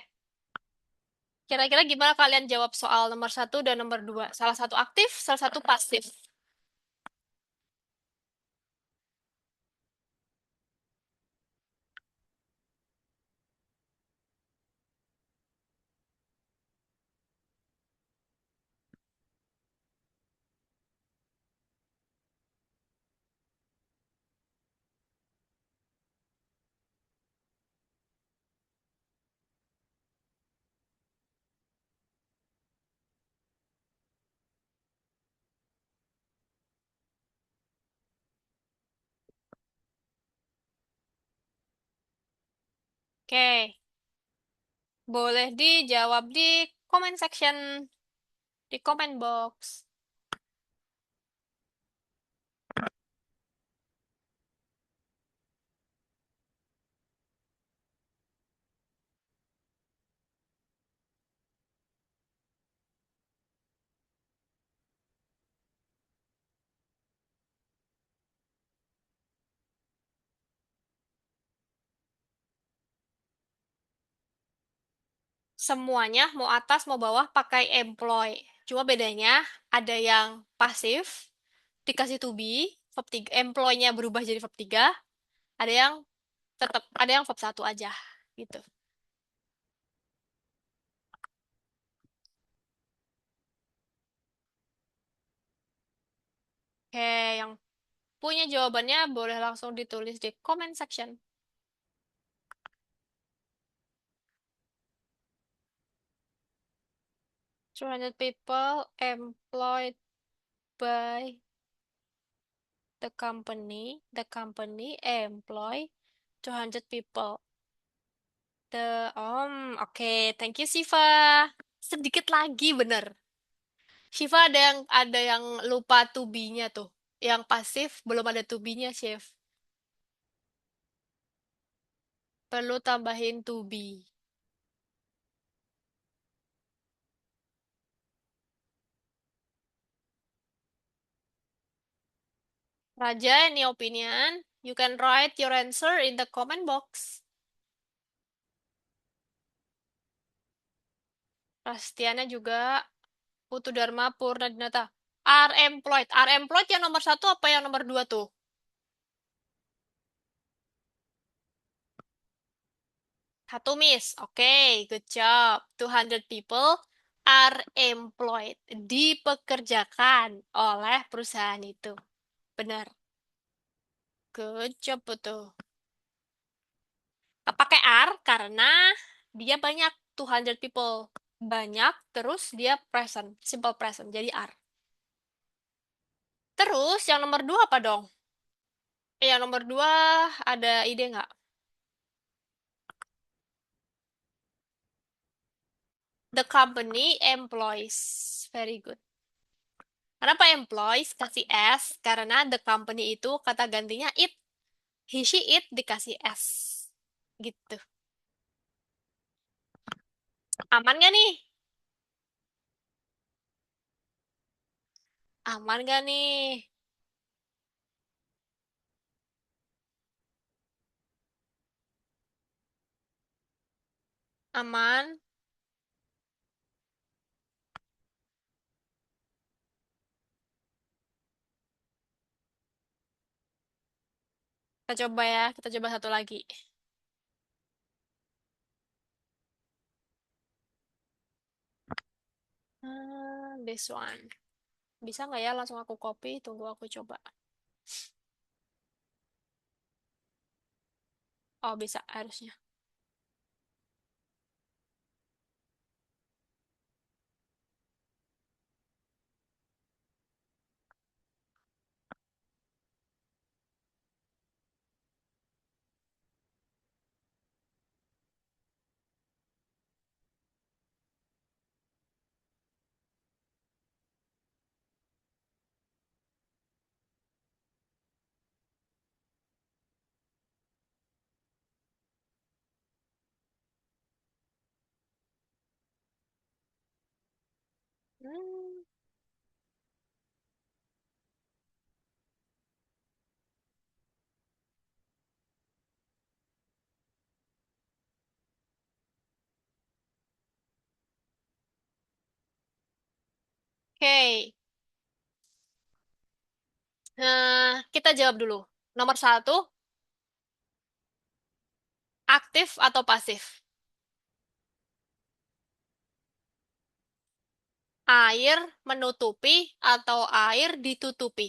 Kira-kira gimana kalian jawab soal nomor satu dan nomor dua? Salah satu aktif, salah satu pasif. Oke, boleh dijawab di comment section, di comment box. Semuanya, mau atas, mau bawah, pakai employ. Cuma bedanya, ada yang pasif, dikasih to be, verb 3, employ-nya berubah jadi verb 3, ada yang tetap, ada yang verb 1 aja. Gitu. Oke, yang punya jawabannya boleh langsung ditulis di comment section. 200 people employed by the company employ 200 people. Oke, thank you Siva. Sedikit lagi bener. Siva ada yang lupa to be-nya tuh. Yang pasif belum ada to be-nya, Chef. Perlu tambahin to be. Raja, any opinion? You can write your answer in the comment box. Rastiana juga. Putu Dharma Purna Dinata. Are employed. Are employed yang nomor satu apa yang nomor dua tuh? Satu, Miss. Oke, good job. 200 people are employed. Dipekerjakan oleh perusahaan itu. Benar. Good job, betul. Pakai are karena dia banyak. 200 people. Banyak, terus dia present. Simple present. Jadi are. Terus yang nomor dua apa dong? Yang nomor dua ada ide nggak? The company employs. Very good. Kenapa employs kasih S? Karena the company itu kata gantinya it. He, she, it dikasih S. Gitu. Aman gak nih? Aman gak nih? Aman. Kita coba ya. Kita coba satu lagi. This one. Bisa nggak ya langsung aku copy? Tunggu aku coba. Oh, bisa harusnya. Hmm, Oke, kita jawab dulu. Nomor satu, aktif atau pasif? Air menutupi atau air ditutupi?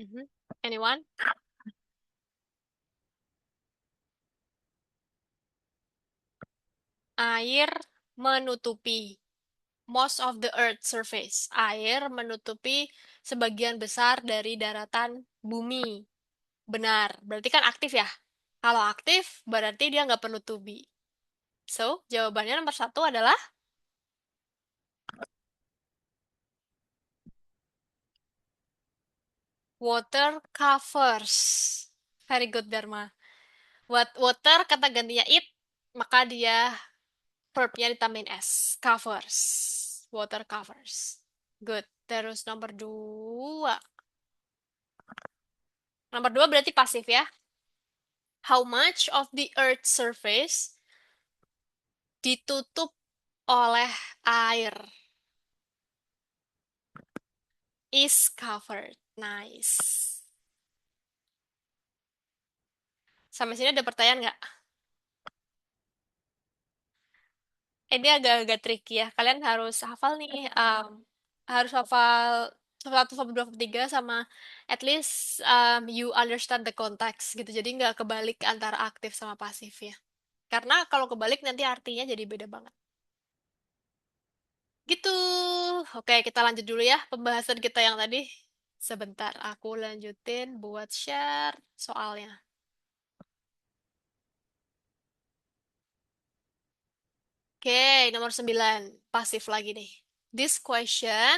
Mhm. Anyone? Air menutupi. Most of the Earth surface. Air menutupi sebagian besar dari daratan bumi. Benar. Berarti kan aktif ya? Kalau aktif, berarti dia nggak perlu to be. So, jawabannya nomor satu adalah water covers. Very good, Dharma. Water kata gantinya it, maka dia verbnya ditambahin s. Covers. Water covers. Good. Terus nomor dua. Nomor dua berarti pasif ya. How much of the Earth's surface ditutup oleh air? Is covered. Nice. Sampai sini ada pertanyaan nggak? Ini agak-agak tricky ya. Kalian harus hafal nih, harus hafal 1 sampai 2 3 sama at least you understand the context gitu. Jadi nggak kebalik antara aktif sama pasif ya. Karena kalau kebalik nanti artinya jadi beda banget. Gitu. Oke, kita lanjut dulu ya pembahasan kita yang tadi. Sebentar, aku lanjutin buat share soalnya. Oke, nomor 9. Pasif lagi nih. This question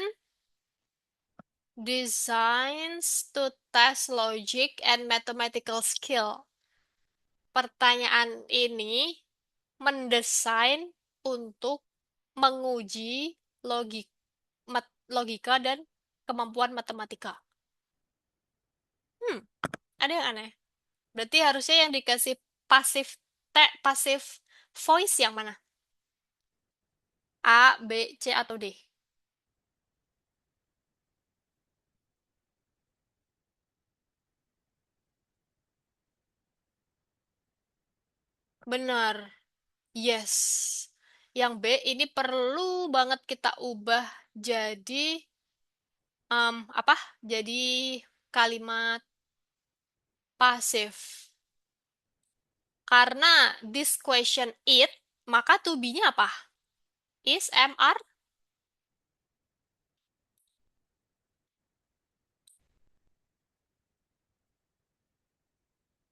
designs to test logic and mathematical skill. Pertanyaan ini mendesain untuk menguji logika dan kemampuan matematika. Hmm, ada yang aneh. Berarti harusnya yang dikasih pasif pasif voice yang mana? A, B, C atau D? Benar. Yes. Yang B ini perlu banget kita ubah jadi apa? Jadi kalimat pasif. Karena this question it, maka to be-nya apa? Is, am, are?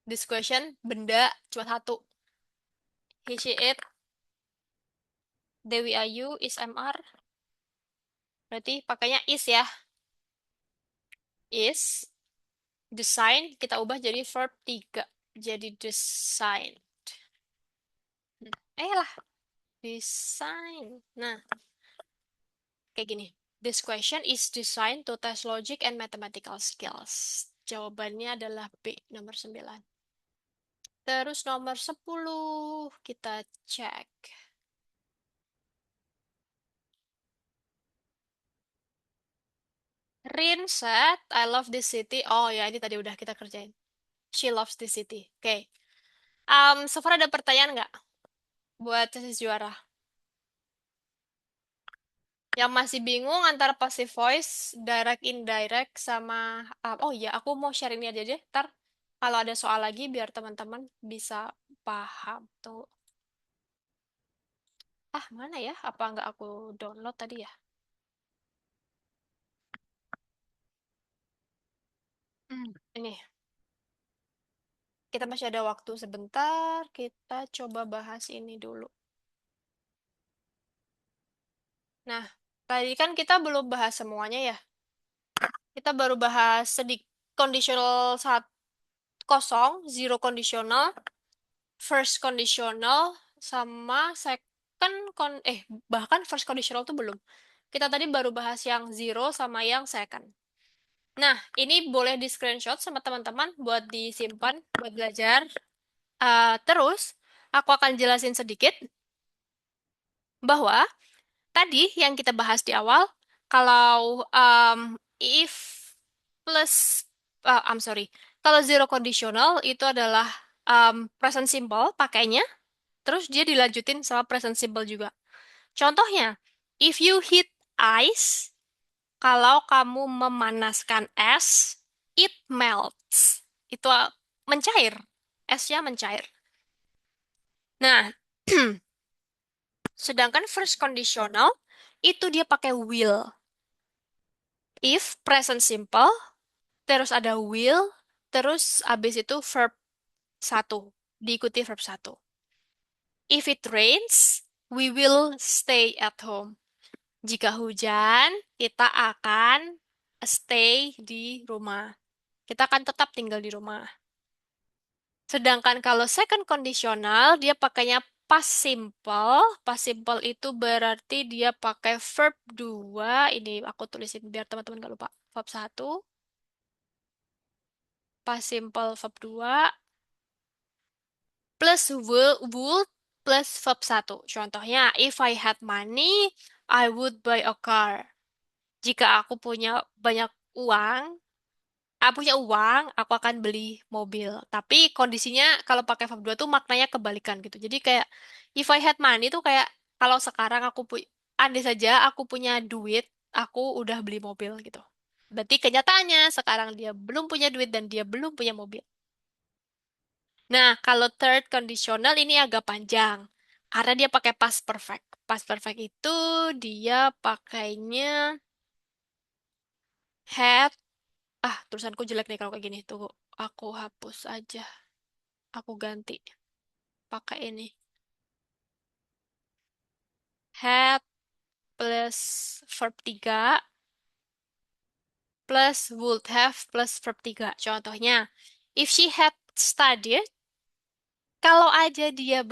This question benda cuma satu. He, she, it, they, we, are, you, is, am, are. Berarti pakainya is ya. Is. Design kita ubah jadi verb 3. Jadi design. Lah, design. Nah, kayak gini. This question is designed to test logic and mathematical skills. Jawabannya adalah B, nomor 9. Terus nomor 10 kita cek. Rin said, I love this city. Oh ya, ini tadi udah kita kerjain. She loves this city. Oke. So far ada pertanyaan nggak buat sesi juara? Yang masih bingung antara passive voice, direct, indirect, sama... oh iya, aku mau share ini aja deh. Ntar kalau ada soal lagi, biar teman-teman bisa paham. Tuh. Ah, mana ya? Apa nggak aku download tadi ya? Ini. Kita masih ada waktu sebentar. Kita coba bahas ini dulu. Nah, tadi kan kita belum bahas semuanya ya. Kita baru bahas sedikit conditional saat kosong, zero conditional, first conditional, sama second bahkan first conditional tuh belum. Kita tadi baru bahas yang zero sama yang second. Nah, ini boleh di screenshot sama teman-teman buat disimpan, buat belajar. Terus, aku akan jelasin sedikit bahwa tadi yang kita bahas di awal, kalau if plus, I'm sorry, kalau zero conditional itu adalah present simple pakainya, terus dia dilanjutin sama present simple juga. Contohnya, if you heat ice, kalau kamu memanaskan es, it melts. Itu mencair, esnya mencair. Nah, sedangkan first conditional itu dia pakai will. If present simple, terus ada will, terus abis itu verb satu, diikuti verb satu. If it rains, we will stay at home. Jika hujan, kita akan stay di rumah. Kita akan tetap tinggal di rumah. Sedangkan kalau second conditional, dia pakainya past simple. Past simple itu berarti dia pakai verb 2. Ini aku tulisin biar teman-teman gak lupa. Verb satu, past simple verb 2, plus would plus verb satu. Contohnya, if I had money, I would buy a car. Jika aku punya banyak uang, aku akan beli mobil. Tapi kondisinya kalau pakai verb 2 tuh maknanya kebalikan gitu. Jadi kayak if I had money tuh kayak kalau sekarang andai saja aku punya duit, aku udah beli mobil gitu. Berarti kenyataannya sekarang dia belum punya duit dan dia belum punya mobil. Nah, kalau third conditional ini agak panjang karena dia pakai past perfect. Past perfect itu dia pakainya had. Tulisanku jelek nih kalau kayak gini. Tunggu, aku hapus aja. Aku ganti pakai ini. Had plus verb 3 plus would have plus verb 3. Contohnya, if she had studied, kalau aja dia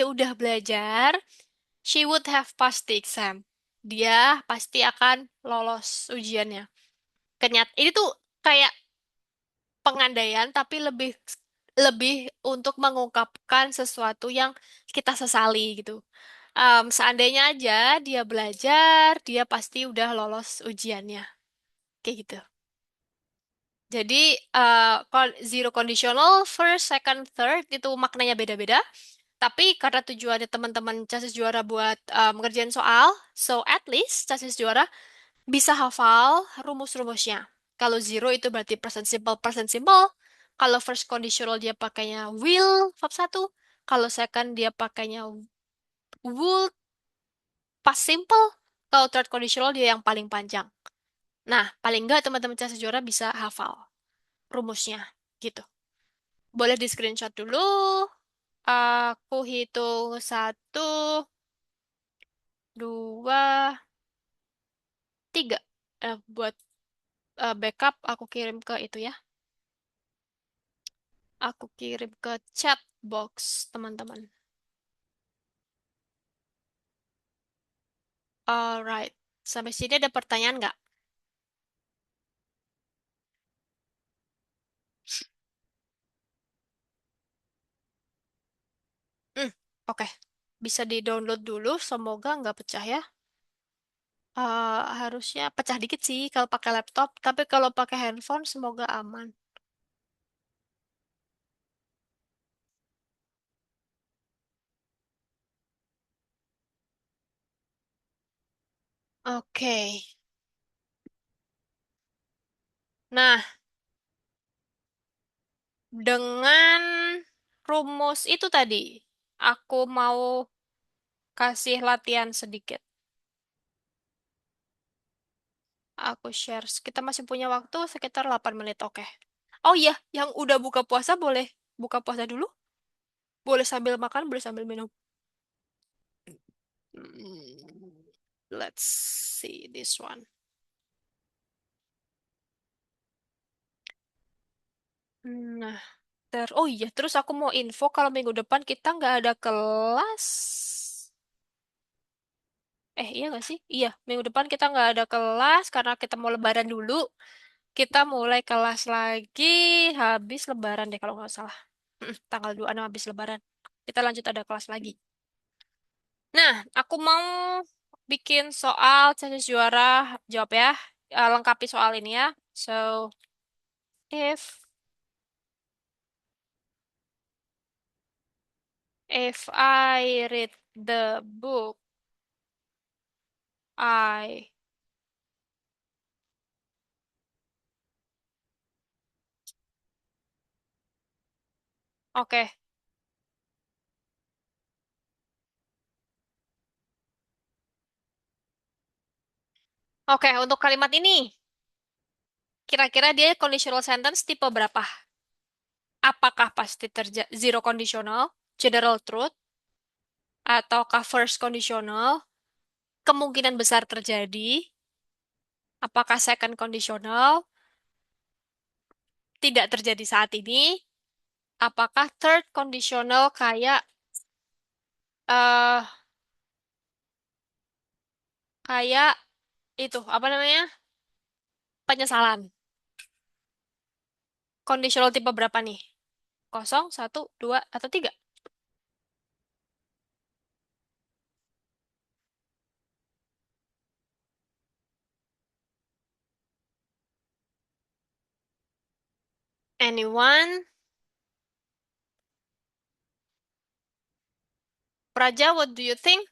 udah belajar, she would have passed the exam. Dia pasti akan lolos ujiannya. Ini tuh kayak pengandaian, tapi lebih lebih untuk mengungkapkan sesuatu yang kita sesali gitu. Seandainya aja dia belajar, dia pasti udah lolos ujiannya. Kayak gitu. Jadi, zero conditional, first, second, third, itu maknanya beda-beda. Tapi karena tujuannya teman-teman CASIS juara buat ngerjain soal, so at least CASIS juara bisa hafal rumus-rumusnya. Kalau zero itu berarti present simple, present simple. Kalau first conditional dia pakainya will, verb satu. Kalau second dia pakainya would, past simple. Kalau third conditional dia yang paling panjang. Nah, paling nggak teman-teman CASIS juara bisa hafal rumusnya. Gitu. Boleh di screenshot dulu. Aku hitung satu, dua, tiga. Buat backup aku kirim ke itu ya. Aku kirim ke chat box teman-teman. Alright. Sampai sini ada pertanyaan nggak? Hmm, oke. Bisa di-download dulu. Semoga nggak pecah ya. Harusnya pecah dikit sih kalau pakai laptop, tapi kalau pakai handphone semoga aman. Oke. Nah, dengan rumus itu tadi, aku mau kasih latihan sedikit. Aku share. Kita masih punya waktu sekitar 8 menit, oke. Oh iya, yang udah buka puasa boleh buka puasa dulu. Boleh sambil makan, boleh sambil minum. Hmm, Let's see this one. Nah, oh iya, terus aku mau info kalau minggu depan kita nggak ada kelas. Iya nggak sih? Iya, minggu depan kita nggak ada kelas karena kita mau lebaran dulu. Kita mulai kelas lagi habis lebaran deh kalau nggak salah. Tanggal 26 habis lebaran. Kita lanjut ada kelas lagi. Nah, aku mau bikin soal sesi juara jawab ya. Lengkapi soal ini ya. So, if I read the book, I Oke. Oke, untuk kalimat ini, kira-kira dia conditional sentence tipe berapa? Apakah pasti zero conditional, general truth, ataukah first conditional, kemungkinan besar terjadi, apakah second conditional, tidak terjadi saat ini, apakah third conditional kayak eh kayak itu apa namanya? Penyesalan. Conditional tipe berapa nih? Kosong, satu, dua, atau tiga? Anyone? Praja, what do you think?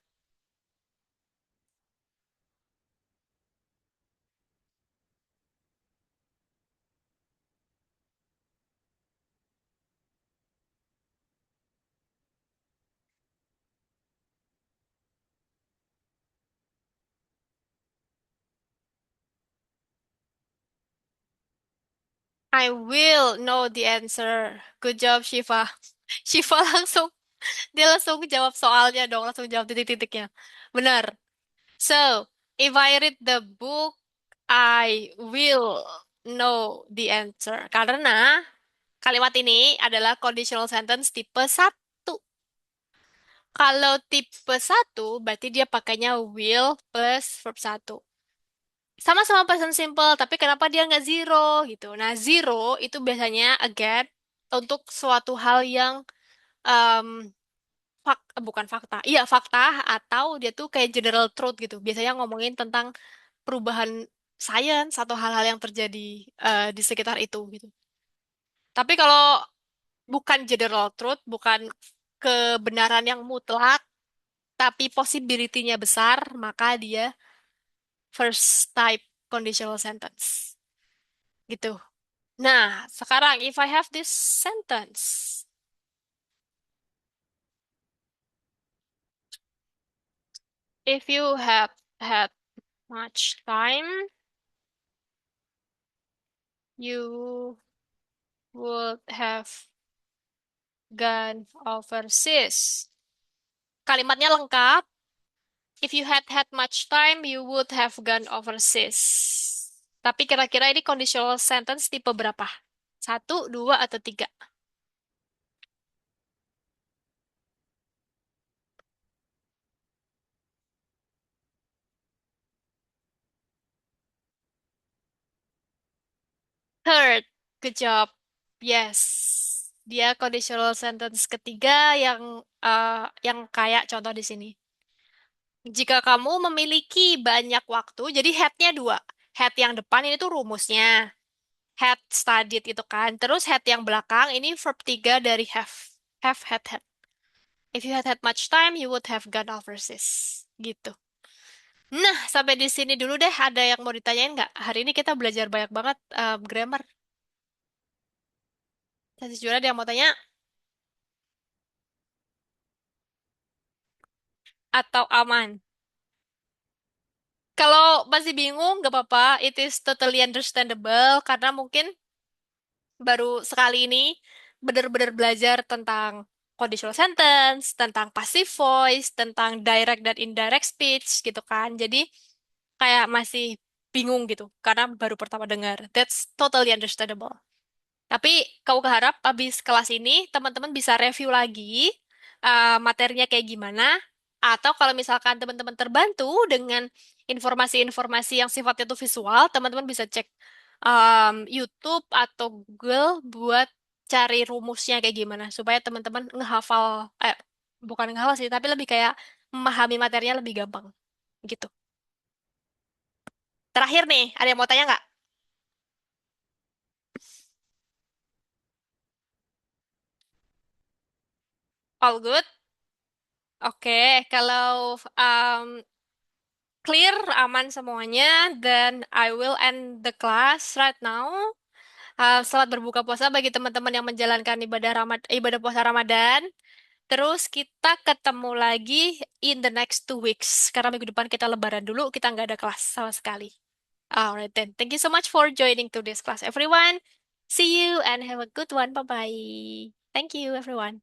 I will know the answer. Good job, Shiva. Shiva dia langsung jawab soalnya dong, langsung jawab titik-titiknya. Benar. So, if I read the book, I will know the answer. Karena kalimat ini adalah conditional sentence tipe satu. Kalau tipe satu, berarti dia pakainya will plus verb satu. Sama-sama present simple, tapi kenapa dia nggak zero gitu? Nah, zero itu biasanya again untuk suatu hal yang em, bukan fakta. Iya, fakta atau dia tuh kayak general truth gitu. Biasanya ngomongin tentang perubahan sains atau hal-hal yang terjadi di sekitar itu gitu. Tapi kalau bukan general truth, bukan kebenaran yang mutlak, tapi possibility-nya besar, maka dia first type conditional sentence. Gitu. Nah, sekarang if I have this sentence, if you have had much time, you would have gone overseas. Kalimatnya lengkap. If you had had much time, you would have gone overseas. Tapi kira-kira ini conditional sentence tipe berapa? Satu, dua, atau tiga? Third, good job. Yes. Dia conditional sentence ketiga yang kayak contoh di sini. Jika kamu memiliki banyak waktu, jadi headnya dua. Head yang depan ini tuh rumusnya. Had studied itu kan. Terus had yang belakang ini verb 3 dari have. Have, had. If you had much time, you would have gone overseas. Gitu. Nah, sampai di sini dulu deh. Ada yang mau ditanyain nggak? Hari ini kita belajar banyak banget grammar. Tadi juga ada yang mau tanya atau aman? Kalau masih bingung, nggak apa-apa. It is totally understandable karena mungkin baru sekali ini benar-benar belajar tentang conditional sentence, tentang passive voice, tentang direct dan indirect speech gitu kan. Jadi kayak masih bingung gitu karena baru pertama dengar. That's totally understandable. Tapi kau keharap habis kelas ini teman-teman bisa review lagi materinya kayak gimana. Atau kalau misalkan teman-teman terbantu dengan informasi-informasi yang sifatnya itu visual, teman-teman bisa cek YouTube atau Google buat cari rumusnya kayak gimana supaya teman-teman ngehafal, bukan ngehafal sih, tapi lebih kayak memahami materinya lebih gampang gitu. Terakhir nih, ada yang mau tanya nggak? All good? Oke, kalau clear, aman semuanya, then I will end the class right now. Selamat berbuka puasa bagi teman-teman yang menjalankan ibadah puasa Ramadan. Terus kita ketemu lagi in the next 2 weeks. Karena minggu depan kita lebaran dulu, kita nggak ada kelas sama sekali. Alright then, thank you so much for joining today's class, everyone. See you and have a good one. Bye-bye. Thank you, everyone.